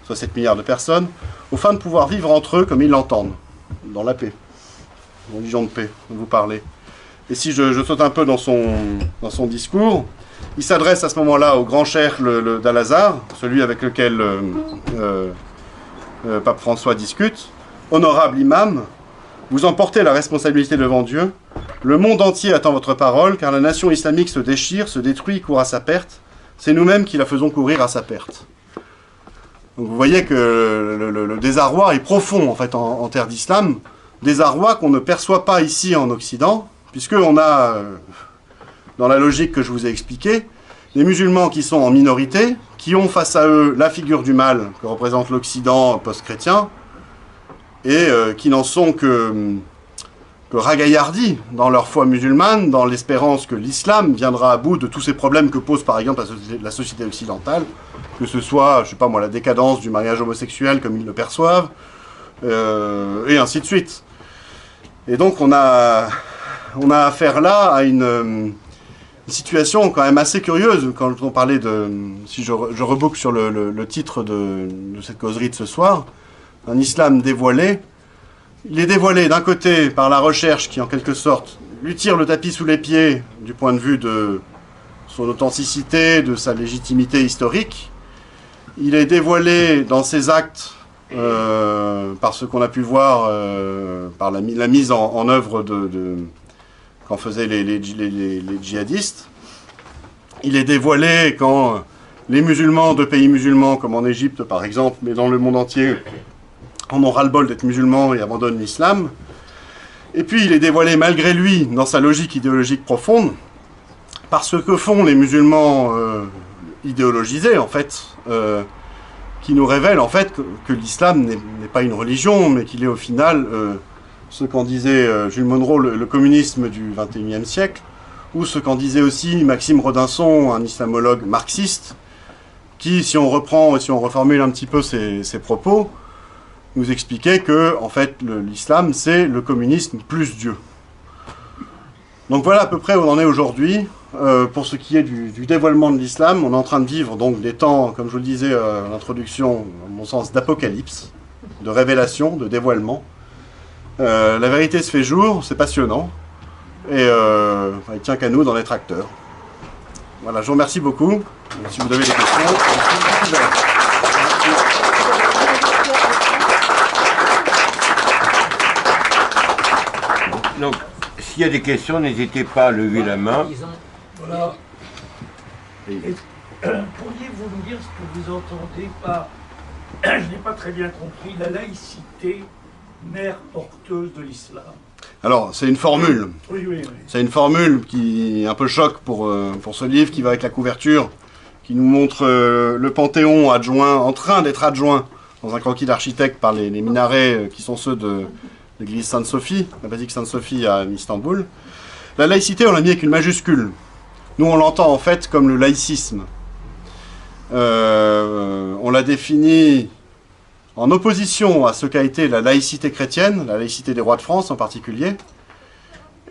soit 7 milliards de personnes, aux fins de pouvoir vivre entre eux comme ils l'entendent, dans la paix, religion de paix, dont vous parlez. Et si je saute un peu dans son discours, il s'adresse à ce moment-là au grand cheikh d'Al-Azhar, celui avec lequel Pape François discute. Honorable imam, vous en portez la responsabilité devant Dieu. Le monde entier attend votre parole, car la nation islamique se déchire, se détruit, court à sa perte. C'est nous-mêmes qui la faisons courir à sa perte. Donc vous voyez que le désarroi est profond en fait en terre d'islam, désarroi qu'on ne perçoit pas ici en Occident, puisqu'on a, dans la logique que je vous ai expliquée, les musulmans qui sont en minorité, qui ont face à eux la figure du mal que représente l'Occident post-chrétien, et qui n'en sont que ragaillardis dans leur foi musulmane, dans l'espérance que l'islam viendra à bout de tous ces problèmes que pose par exemple la société occidentale, que ce soit, je sais pas moi, la décadence du mariage homosexuel comme ils le perçoivent, et ainsi de suite. Et donc on a affaire là à une situation quand même assez curieuse, quand on parlait de, si je reboucle sur le titre de cette causerie de ce soir, un islam dévoilé. Il est dévoilé d'un côté par la recherche qui en quelque sorte lui tire le tapis sous les pieds du point de vue de son authenticité, de sa légitimité historique. Il est dévoilé dans ses actes par ce qu'on a pu voir, par la mise en œuvre qu'en faisaient les djihadistes. Il est dévoilé quand les musulmans de pays musulmans, comme en Égypte par exemple, mais dans le monde entier, en ont ras-le-bol d'être musulmans et abandonnent l'islam. Et puis il est dévoilé malgré lui dans sa logique idéologique profonde, parce que font les musulmans idéologisés en fait, qui nous révèlent en fait que l'islam n'est pas une religion, mais qu'il est au final ce qu'en disait Jules Monroe, le communisme du XXIe siècle, ou ce qu'en disait aussi Maxime Rodinson, un islamologue marxiste, qui, si on reprend et si on reformule un petit peu ses propos, nous expliquait que, en fait, l'islam, c'est le communisme plus Dieu. Donc voilà à peu près où on en est aujourd'hui. Pour ce qui est du dévoilement de l'islam, on est en train de vivre donc des temps, comme je vous le disais à l'introduction, à mon sens, d'apocalypse, de révélation, de dévoilement. La vérité se fait jour, c'est passionnant, et il tient qu'à nous d'en être acteurs. Voilà, je vous remercie beaucoup. Si vous avez des questions, donc, s'il y a des questions, n'hésitez pas à lever la main. Voilà. Pourriez-vous nous dire ce que vous entendez par, je n'ai pas très bien compris, la laïcité, mère porteuse de l'islam? Alors, c'est une formule. Oui, oui, oui. C'est une formule qui est un peu choc pour ce livre, qui va avec la couverture, qui nous montre le Panthéon adjoint, en train d'être adjoint dans un croquis d'architecte par les minarets qui sont ceux de l'église Sainte-Sophie, la basilique Sainte-Sophie à Istanbul. La laïcité, on l'a mis avec une majuscule. Nous, on l'entend en fait comme le laïcisme. On l'a défini en opposition à ce qu'a été la laïcité chrétienne, la laïcité des rois de France en particulier.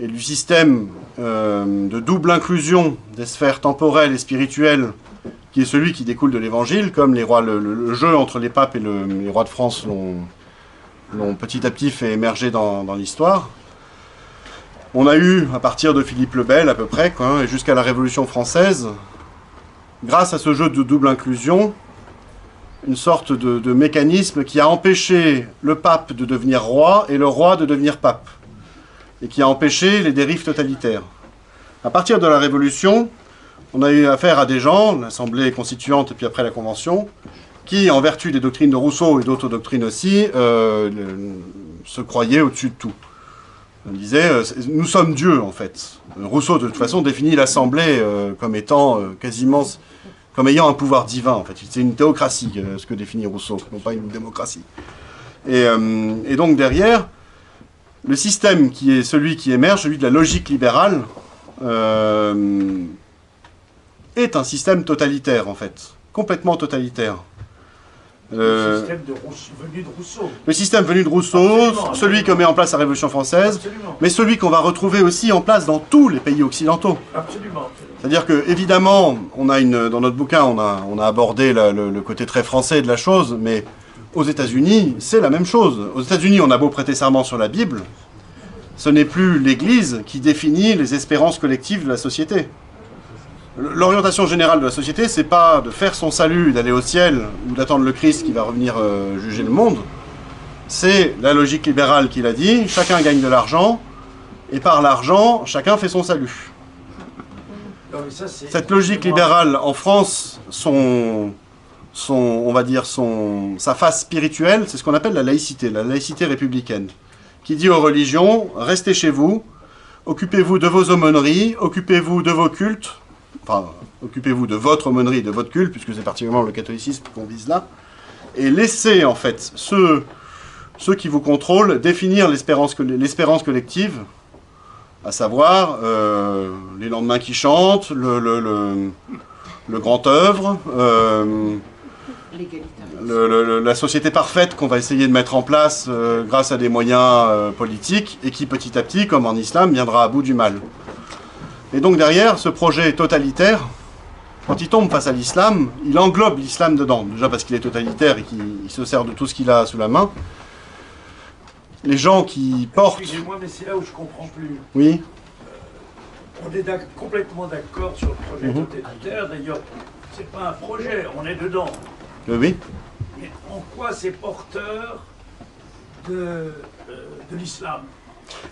et du système de double inclusion des sphères temporelles et spirituelles, qui est celui qui découle de l'Évangile, comme les rois, le jeu entre les papes et les rois de France l'ont petit à petit fait émerger dans l'histoire. On a eu, à partir de Philippe le Bel à peu près, et jusqu'à la Révolution française, grâce à ce jeu de double inclusion, une sorte de mécanisme qui a empêché le pape de devenir roi et le roi de devenir pape, et qui a empêché les dérives totalitaires. À partir de la Révolution, on a eu affaire à des gens, l'Assemblée constituante et puis après la Convention, qui, en vertu des doctrines de Rousseau et d'autres doctrines aussi, se croyaient au-dessus de tout. On disait, nous sommes Dieu, en fait. Rousseau, de toute façon, définit l'Assemblée comme étant quasiment... comme ayant un pouvoir divin, en fait. C'est une théocratie, ce que définit Rousseau, non pas une démocratie. Et donc, derrière, le système qui est celui qui émerge, celui de la logique libérale, est un système totalitaire, en fait. Complètement totalitaire. Le système venu de Rousseau. Le système venu de Rousseau, absolument, celui que met en place la Révolution française, absolument, mais celui qu'on va retrouver aussi en place dans tous les pays occidentaux. Absolument. C'est-à-dire que, évidemment, dans notre bouquin, on a abordé le côté très français de la chose, mais aux États-Unis, c'est la même chose. Aux États-Unis, on a beau prêter serment sur la Bible, ce n'est plus l'Église qui définit les espérances collectives de la société. L'orientation générale de la société, c'est pas de faire son salut, d'aller au ciel, ou d'attendre le Christ qui va revenir juger le monde. C'est la logique libérale qui l'a dit, chacun gagne de l'argent, et par l'argent, chacun fait son salut. Non, mais ça, cette logique libérale en France, on va dire sa face spirituelle, c'est ce qu'on appelle la laïcité républicaine, qui dit aux religions, restez chez vous, occupez-vous de vos aumôneries, occupez-vous de vos cultes, enfin, occupez-vous de votre aumônerie et de votre culte, puisque c'est particulièrement le catholicisme qu'on vise là, et laissez en fait ceux qui vous contrôlent définir l'espérance collective, à savoir les lendemains qui chantent, le grand œuvre, la société parfaite qu'on va essayer de mettre en place grâce à des moyens politiques, et qui petit à petit, comme en islam, viendra à bout du mal. Et donc derrière, ce projet totalitaire, quand il tombe face à l'islam, il englobe l'islam dedans. Déjà parce qu'il est totalitaire et qu'il se sert de tout ce qu'il a sous la main. Les gens qui portent... Excusez-moi, mais c'est là où je comprends plus. Oui. On est complètement d'accord sur le projet totalitaire. D'ailleurs, c'est pas un projet, on est dedans. Oui. Mais en quoi c'est porteur de l'islam?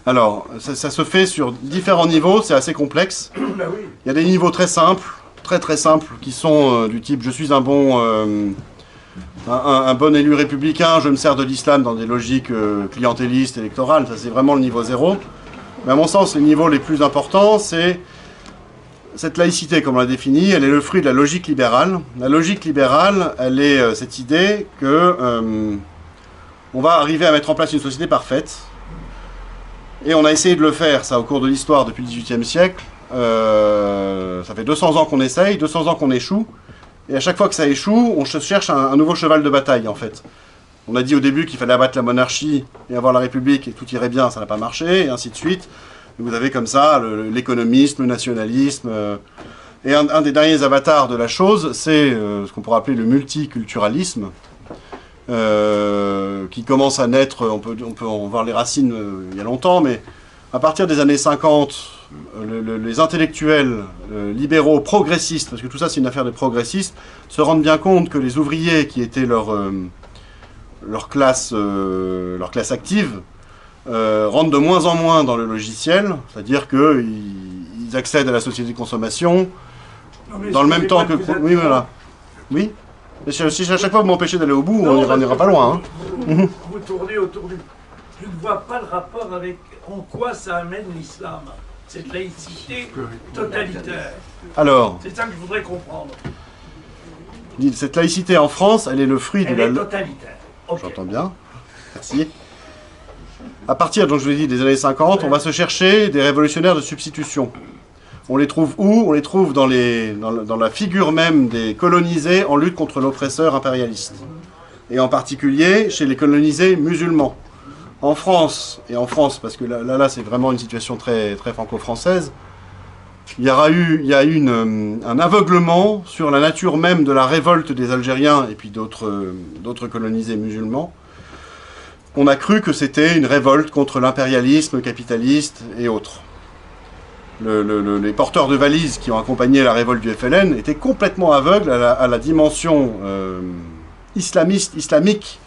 Alors, ça se fait sur différents niveaux, c'est assez complexe. Ben oui. Il y a des niveaux très simples, très simples, qui sont du type « je suis un bon élu républicain, je me sers de l'islam dans des logiques clientélistes, électorales », ça c'est vraiment le niveau 0. Mais à mon sens, les niveaux les plus importants, c'est cette laïcité, comme on l'a définie, elle est le fruit de la logique libérale. La logique libérale, elle est cette idée que on va arriver à mettre en place une société parfaite. Et on a essayé de le faire, ça, au cours de l'histoire depuis le XVIIIe siècle. Ça fait 200 ans qu'on essaye, 200 ans qu'on échoue. Et à chaque fois que ça échoue, on cherche un nouveau cheval de bataille, en fait. On a dit au début qu'il fallait abattre la monarchie et avoir la République, et tout irait bien, ça n'a pas marché, et ainsi de suite. Et vous avez comme ça l'économisme, le nationalisme. Et un des derniers avatars de la chose, c'est ce qu'on pourrait appeler le multiculturalisme. Qui commence à naître, on peut en voir les racines il y a longtemps, mais à partir des années 50, les intellectuels libéraux progressistes, parce que tout ça c'est une affaire de progressistes, se rendent bien compte que les ouvriers qui étaient leur classe active rentrent de moins en moins dans le logiciel, c'est-à-dire qu'ils accèdent à la société de consommation dans le même temps que... Oui, voilà. Oui. Mais si à chaque fois vous m'empêchez d'aller au bout, on n'ira pas loin. Vous tournez autour du... Je ne vois pas le rapport avec en quoi ça amène l'islam, cette laïcité totalitaire. Alors, c'est ça que je voudrais comprendre. Cette laïcité en France, elle est le fruit de la... Elle est totalitaire. Okay. J'entends bien. Merci. À partir, donc je vous l'ai dit, des années 50, on va se chercher des révolutionnaires de substitution. On les trouve où? On les trouve dans la figure même des colonisés en lutte contre l'oppresseur impérialiste. Et en particulier chez les colonisés musulmans. En France, parce que là c'est vraiment une situation très, très franco-française, il y a eu un aveuglement sur la nature même de la révolte des Algériens et puis d'autres colonisés musulmans. On a cru que c'était une révolte contre l'impérialisme capitaliste et autres. Les porteurs de valises qui ont accompagné la révolte du FLN étaient complètement aveugles à la dimension islamique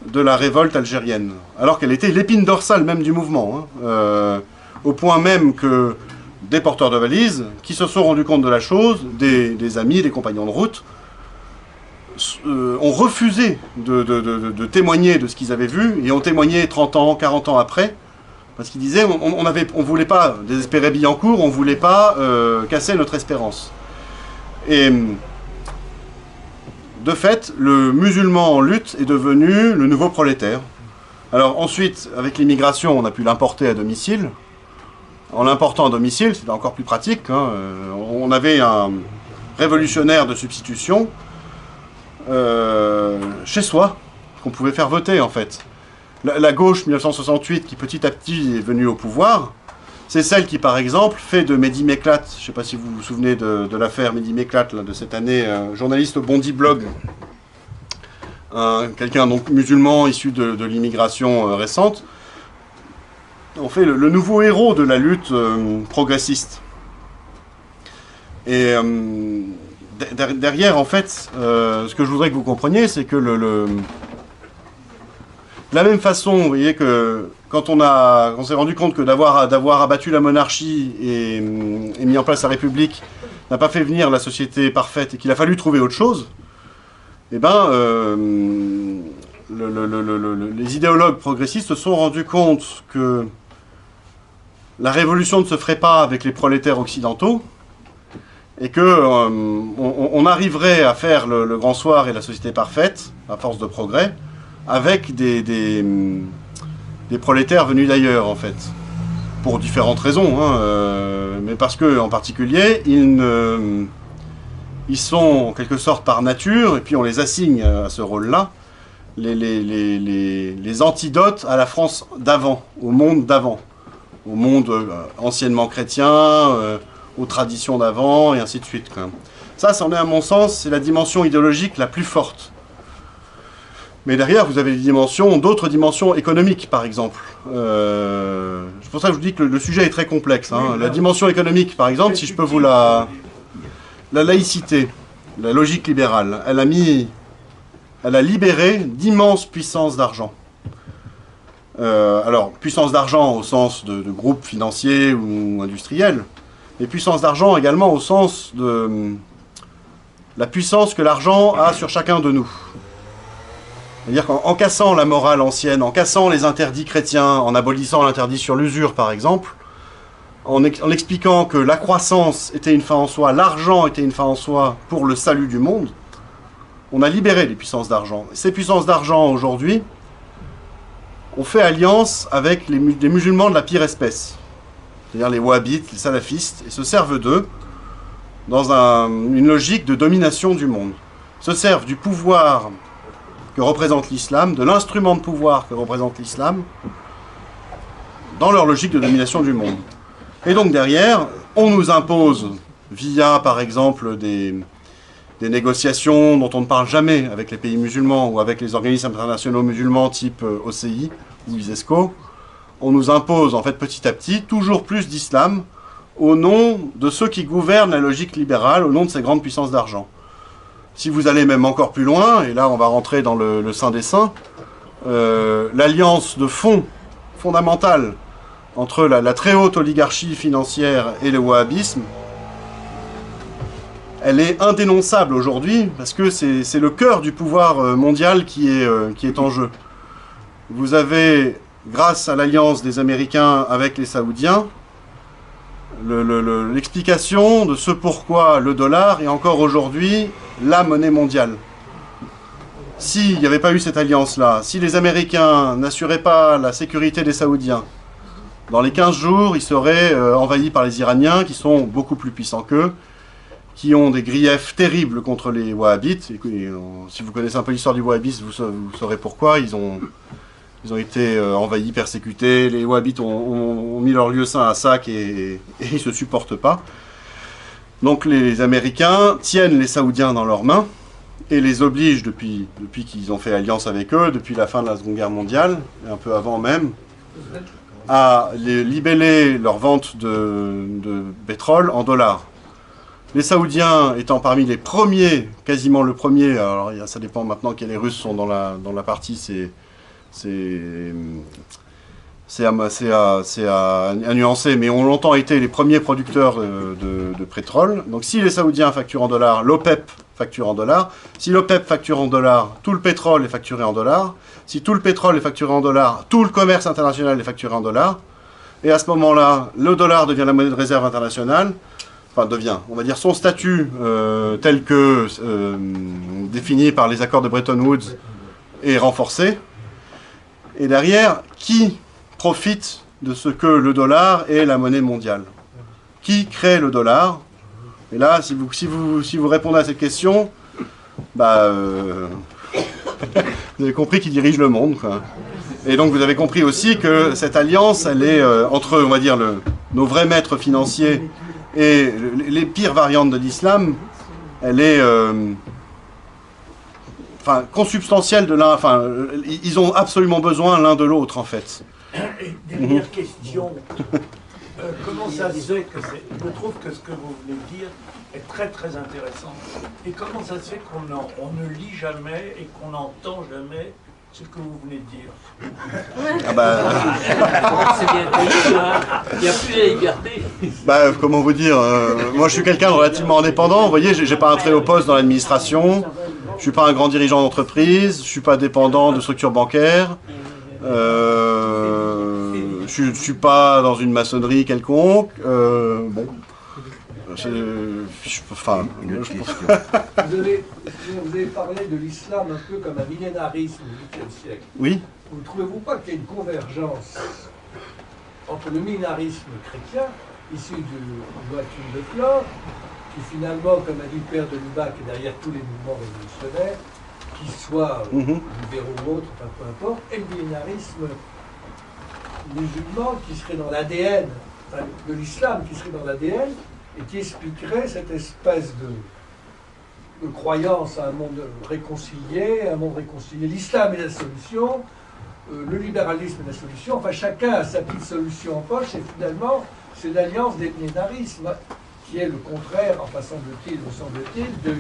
de la révolte algérienne, alors qu'elle était l'épine dorsale même du mouvement, hein, au point même que des porteurs de valises, qui se sont rendus compte de la chose, des amis, des compagnons de route, ont refusé de témoigner de ce qu'ils avaient vu, et ont témoigné 30 ans, 40 ans après, parce qu'ils disaient, on voulait pas désespérer Billancourt, on voulait pas casser notre espérance. Et de fait, le musulman en lutte est devenu le nouveau prolétaire. Alors ensuite, avec l'immigration, on a pu l'importer à domicile. En l'important à domicile, c'était encore plus pratique, hein. On avait un révolutionnaire de substitution chez soi, qu'on pouvait faire voter en fait. La gauche 1968, qui petit à petit est venue au pouvoir, c'est celle qui, par exemple, fait de Mehdi Meklat, je ne sais pas si vous vous souvenez de l'affaire Mehdi Meklat de cette année, journaliste au Bondi Blog, quelqu'un donc musulman issu de l'immigration récente, on fait le nouveau héros de la lutte progressiste. Et derrière, en fait, ce que je voudrais que vous compreniez, c'est que de la même façon, vous voyez que quand on s'est rendu compte que d'avoir abattu la monarchie et mis en place la République n'a pas fait venir la société parfaite et qu'il a fallu trouver autre chose, eh ben, les idéologues progressistes se sont rendus compte que la révolution ne se ferait pas avec les prolétaires occidentaux et que on arriverait à faire le grand soir et la société parfaite, à force de progrès, avec des prolétaires venus d'ailleurs, en fait. Pour différentes raisons, hein, mais parce que, en particulier, ils sont en quelque sorte par nature, et puis on les assigne à ce rôle-là, les antidotes à la France d'avant, au monde d'avant, au monde anciennement chrétien, aux traditions d'avant, et ainsi de suite. Quand même. Ça, c'en est à mon sens, c'est la dimension idéologique la plus forte. Mais derrière, vous avez d'autres dimensions économiques, par exemple. C'est pour ça que je vous dis que le sujet est très complexe. Hein. La dimension économique, par exemple, si je peux vous la laïcité, la logique libérale, elle a libéré d'immenses puissances d'argent. Alors, puissance d'argent au sens de groupes financiers ou industriels, mais puissance d'argent également au sens de la puissance que l'argent a sur chacun de nous. C'est-à-dire qu'en cassant la morale ancienne, en cassant les interdits chrétiens, en abolissant l'interdit sur l'usure par exemple, en expliquant que la croissance était une fin en soi, l'argent était une fin en soi pour le salut du monde, on a libéré les puissances d'argent. Ces puissances d'argent aujourd'hui ont fait alliance avec des musulmans de la pire espèce, c'est-à-dire les wahhabites, les salafistes, et se servent d'eux dans une logique de domination du monde. Se servent du pouvoir que représente l'islam, de l'instrument de pouvoir que représente l'islam, dans leur logique de domination du monde. Et donc derrière, on nous impose, via par exemple des négociations dont on ne parle jamais avec les pays musulmans ou avec les organismes internationaux musulmans type OCI ou ISESCO, on nous impose en fait petit à petit toujours plus d'islam au nom de ceux qui gouvernent la logique libérale, au nom de ces grandes puissances d'argent. Si vous allez même encore plus loin, et là on va rentrer dans le saint des saints, l'alliance de fond fondamentale entre la très haute oligarchie financière et le wahhabisme, elle est indénonçable aujourd'hui, parce que c'est le cœur du pouvoir mondial qui est en jeu. Vous avez, grâce à l'alliance des Américains avec les Saoudiens, l'explication de ce pourquoi le dollar est encore aujourd'hui la monnaie mondiale. S'il n'y avait pas eu cette alliance-là, si les Américains n'assuraient pas la sécurité des Saoudiens, dans les 15 jours, ils seraient envahis par les Iraniens, qui sont beaucoup plus puissants qu'eux, qui ont des griefs terribles contre les wahhabites. Et si vous connaissez un peu l'histoire du wahhabisme, vous saurez pourquoi. Ils ont Ils ont été envahis, persécutés, les Wahhabites ont mis leur lieu saint à sac et ils ne se supportent pas. Donc les Américains tiennent les Saoudiens dans leurs mains et les obligent, depuis qu'ils ont fait alliance avec eux, depuis la fin de la Seconde Guerre mondiale, et un peu avant même, à libeller leur vente de pétrole en dollars. Les Saoudiens étant parmi les premiers, quasiment le premier, alors ça dépend maintenant que les Russes sont dans la partie, c'est à nuancer, mais ont longtemps été les premiers producteurs de pétrole. Donc si les Saoudiens facturent en dollars, l'OPEP facture en dollars. Si l'OPEP facture en dollars, tout le pétrole est facturé en dollars. Si tout le pétrole est facturé en dollars, tout le commerce international est facturé en dollars. Et à ce moment-là, le dollar devient la monnaie de réserve internationale. Enfin, on va dire, son statut tel que défini par les accords de Bretton Woods est renforcé. Et derrière, qui profite de ce que le dollar est la monnaie mondiale? Qui crée le dollar? Et là, si vous répondez à cette question, bah, vous avez compris qui dirige le monde, quoi. Et donc vous avez compris aussi que cette alliance, elle est entre, on va dire, nos vrais maîtres financiers et les pires variantes de l'islam, elle est consubstantielle de l'un. Enfin, ils ont absolument besoin l'un de l'autre, en fait. Et dernière question. Comment ça se fait que je trouve que ce que vous venez de dire est très très intéressant. Et comment ça se fait qu'on ne lit jamais et qu'on n'entend jamais ce que vous venez de dire? Ah bah... C'est bien payé, hein. Il n'y a plus de liberté. Bah, comment vous dire, moi je suis quelqu'un de relativement indépendant, vous voyez, j'ai pas un très haut poste dans l'administration, je suis pas un grand dirigeant d'entreprise, je suis pas dépendant de structures bancaires, je suis pas dans une maçonnerie quelconque, bon... Vous avez parlé de l'islam un peu comme un millénarisme du XVIIIe siècle. Oui. Ne trouvez-vous pas qu'il y a une convergence entre le millénarisme chrétien, issu du Joachim de Flore, qui finalement, comme a dit le père de Lubac, est derrière tous les mouvements révolutionnaires, qu'ils soient libéraux ou autres, enfin peu importe, et le millénarisme musulman qui serait dans l'ADN, enfin, de l'islam qui serait dans l'ADN, et qui expliquerait cette espèce de croyance à un monde réconcilié, l'islam est la solution, le libéralisme est la solution, enfin chacun a sa petite solution en poche, et finalement c'est l'alliance des millénarismes qui est le contraire, enfin semble-t-il, de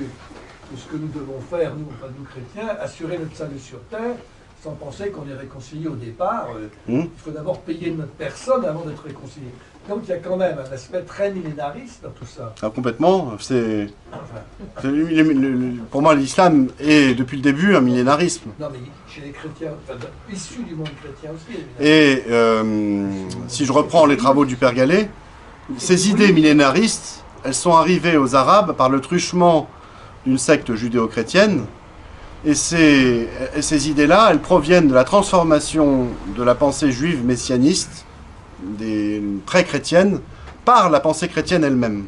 ce que nous devons faire, nous chrétiens, assurer notre salut sur terre, sans penser qu'on est réconcilié au départ. Il faut d'abord payer notre personne avant d'être réconcilié. Donc il y a quand même un aspect très millénariste dans tout ça. Ah, complètement. Pour moi, l'islam est depuis le début un millénarisme. Non, mais chez les chrétiens, enfin, issus du monde chrétien aussi. Et si je reprends les travaux du Père Gallet, ces idées millénaristes, elles sont arrivées aux Arabes par le truchement d'une secte judéo-chrétienne. Et ces idées-là, elles proviennent de la transformation de la pensée juive messianiste, des pré-chrétiennes, par la pensée chrétienne elle-même.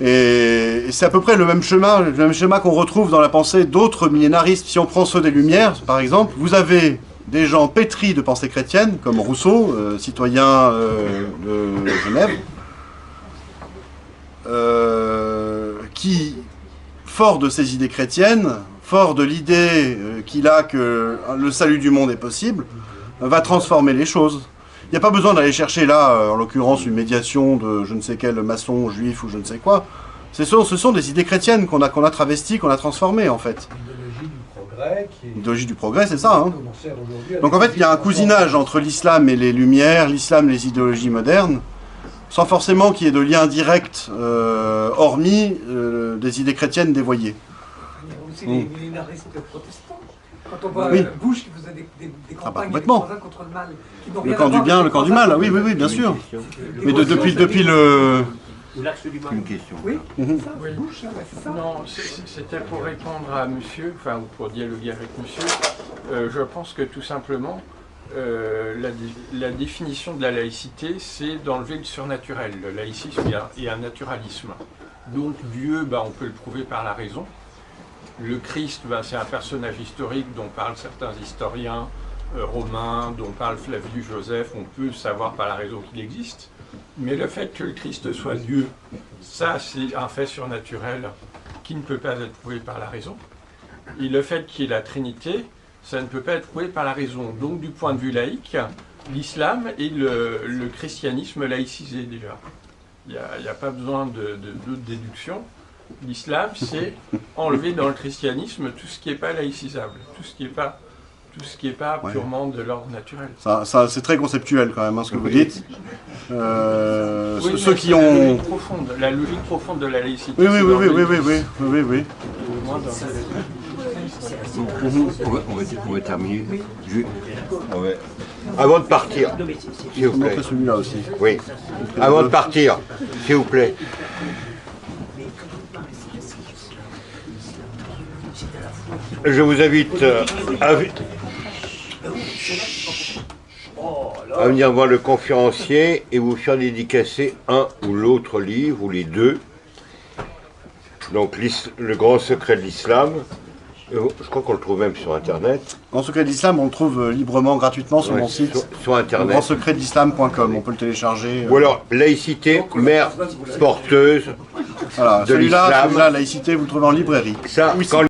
Et c'est à peu près le même schéma qu'on retrouve dans la pensée d'autres millénaristes. Si on prend ceux des Lumières, par exemple, vous avez des gens pétris de pensée chrétienne, comme Rousseau, citoyen de Genève, qui, fort de ses idées chrétiennes, fort de l'idée qu'il a que le salut du monde est possible, va transformer les choses. Il n'y a pas besoin d'aller chercher là, en l'occurrence, une médiation de je ne sais quel maçon, juif ou je ne sais quoi. Ce sont des idées chrétiennes qu'on a travesties, qu'on a transformées en fait. L'idéologie du progrès. L'idéologie du progrès, c'est ça. Hein. Donc en fait, il y a un cousinage entre l'islam et les Lumières, l'islam et les idéologies modernes, sans forcément qu'il y ait de lien direct, hormis des idées chrétiennes dévoyées. Il y a aussi les millénaristes protestants. Quand on voit Bush qui faisait des campagnes complètement. contre le mal, Le camp du bien, le camp du mal, oui, bien sûr. Mais depuis le... Une question. Oui, Oui. c'est ça. Non, c'était pour répondre à monsieur, enfin, ou pour dialoguer avec monsieur. Je pense que tout simplement, la définition de la laïcité, c'est d'enlever le surnaturel. Le laïcisme et un naturalisme. Donc Dieu, on peut le prouver par la raison. Le Christ, c'est un personnage historique dont parlent certains historiens romains, dont parle Flavius Joseph, on peut savoir par la raison qu'il existe. Mais le fait que le Christ soit Dieu, ça c'est un fait surnaturel qui ne peut pas être prouvé par la raison. Et le fait qu'il y ait la Trinité, ça ne peut pas être prouvé par la raison. Donc du point de vue laïque, l'islam et le christianisme laïcisé déjà. Il n'y a pas besoin d'autres déductions. L'islam, c'est enlever dans le christianisme tout ce qui n'est pas laïcisable, tout ce qui n'est pas purement de l'ordre naturel. Ça c'est très conceptuel quand même, hein, ce que vous dites. Oui, ceux qui ont... La logique profonde de la laïcité. Oui. On va terminer. Avant de partir, s'il vous plaît. Celui-là aussi. Oui. Avant de partir, s'il vous plaît. Je vous invite à venir voir le conférencier et vous faire dédicacer un ou l'autre livre, ou les deux. Donc, le grand secret de l'islam. Je crois qu'on le trouve même sur Internet. Le Grand Secret d'Islam, on le trouve librement, gratuitement sur mon site. Sur Internet. grandsecretdislam.com, on peut le télécharger. Ou alors, laïcité, mère porteuse Voilà, de l'islam. Celui-là, laïcité, vous le trouvez en librairie. Ça, Oui, quand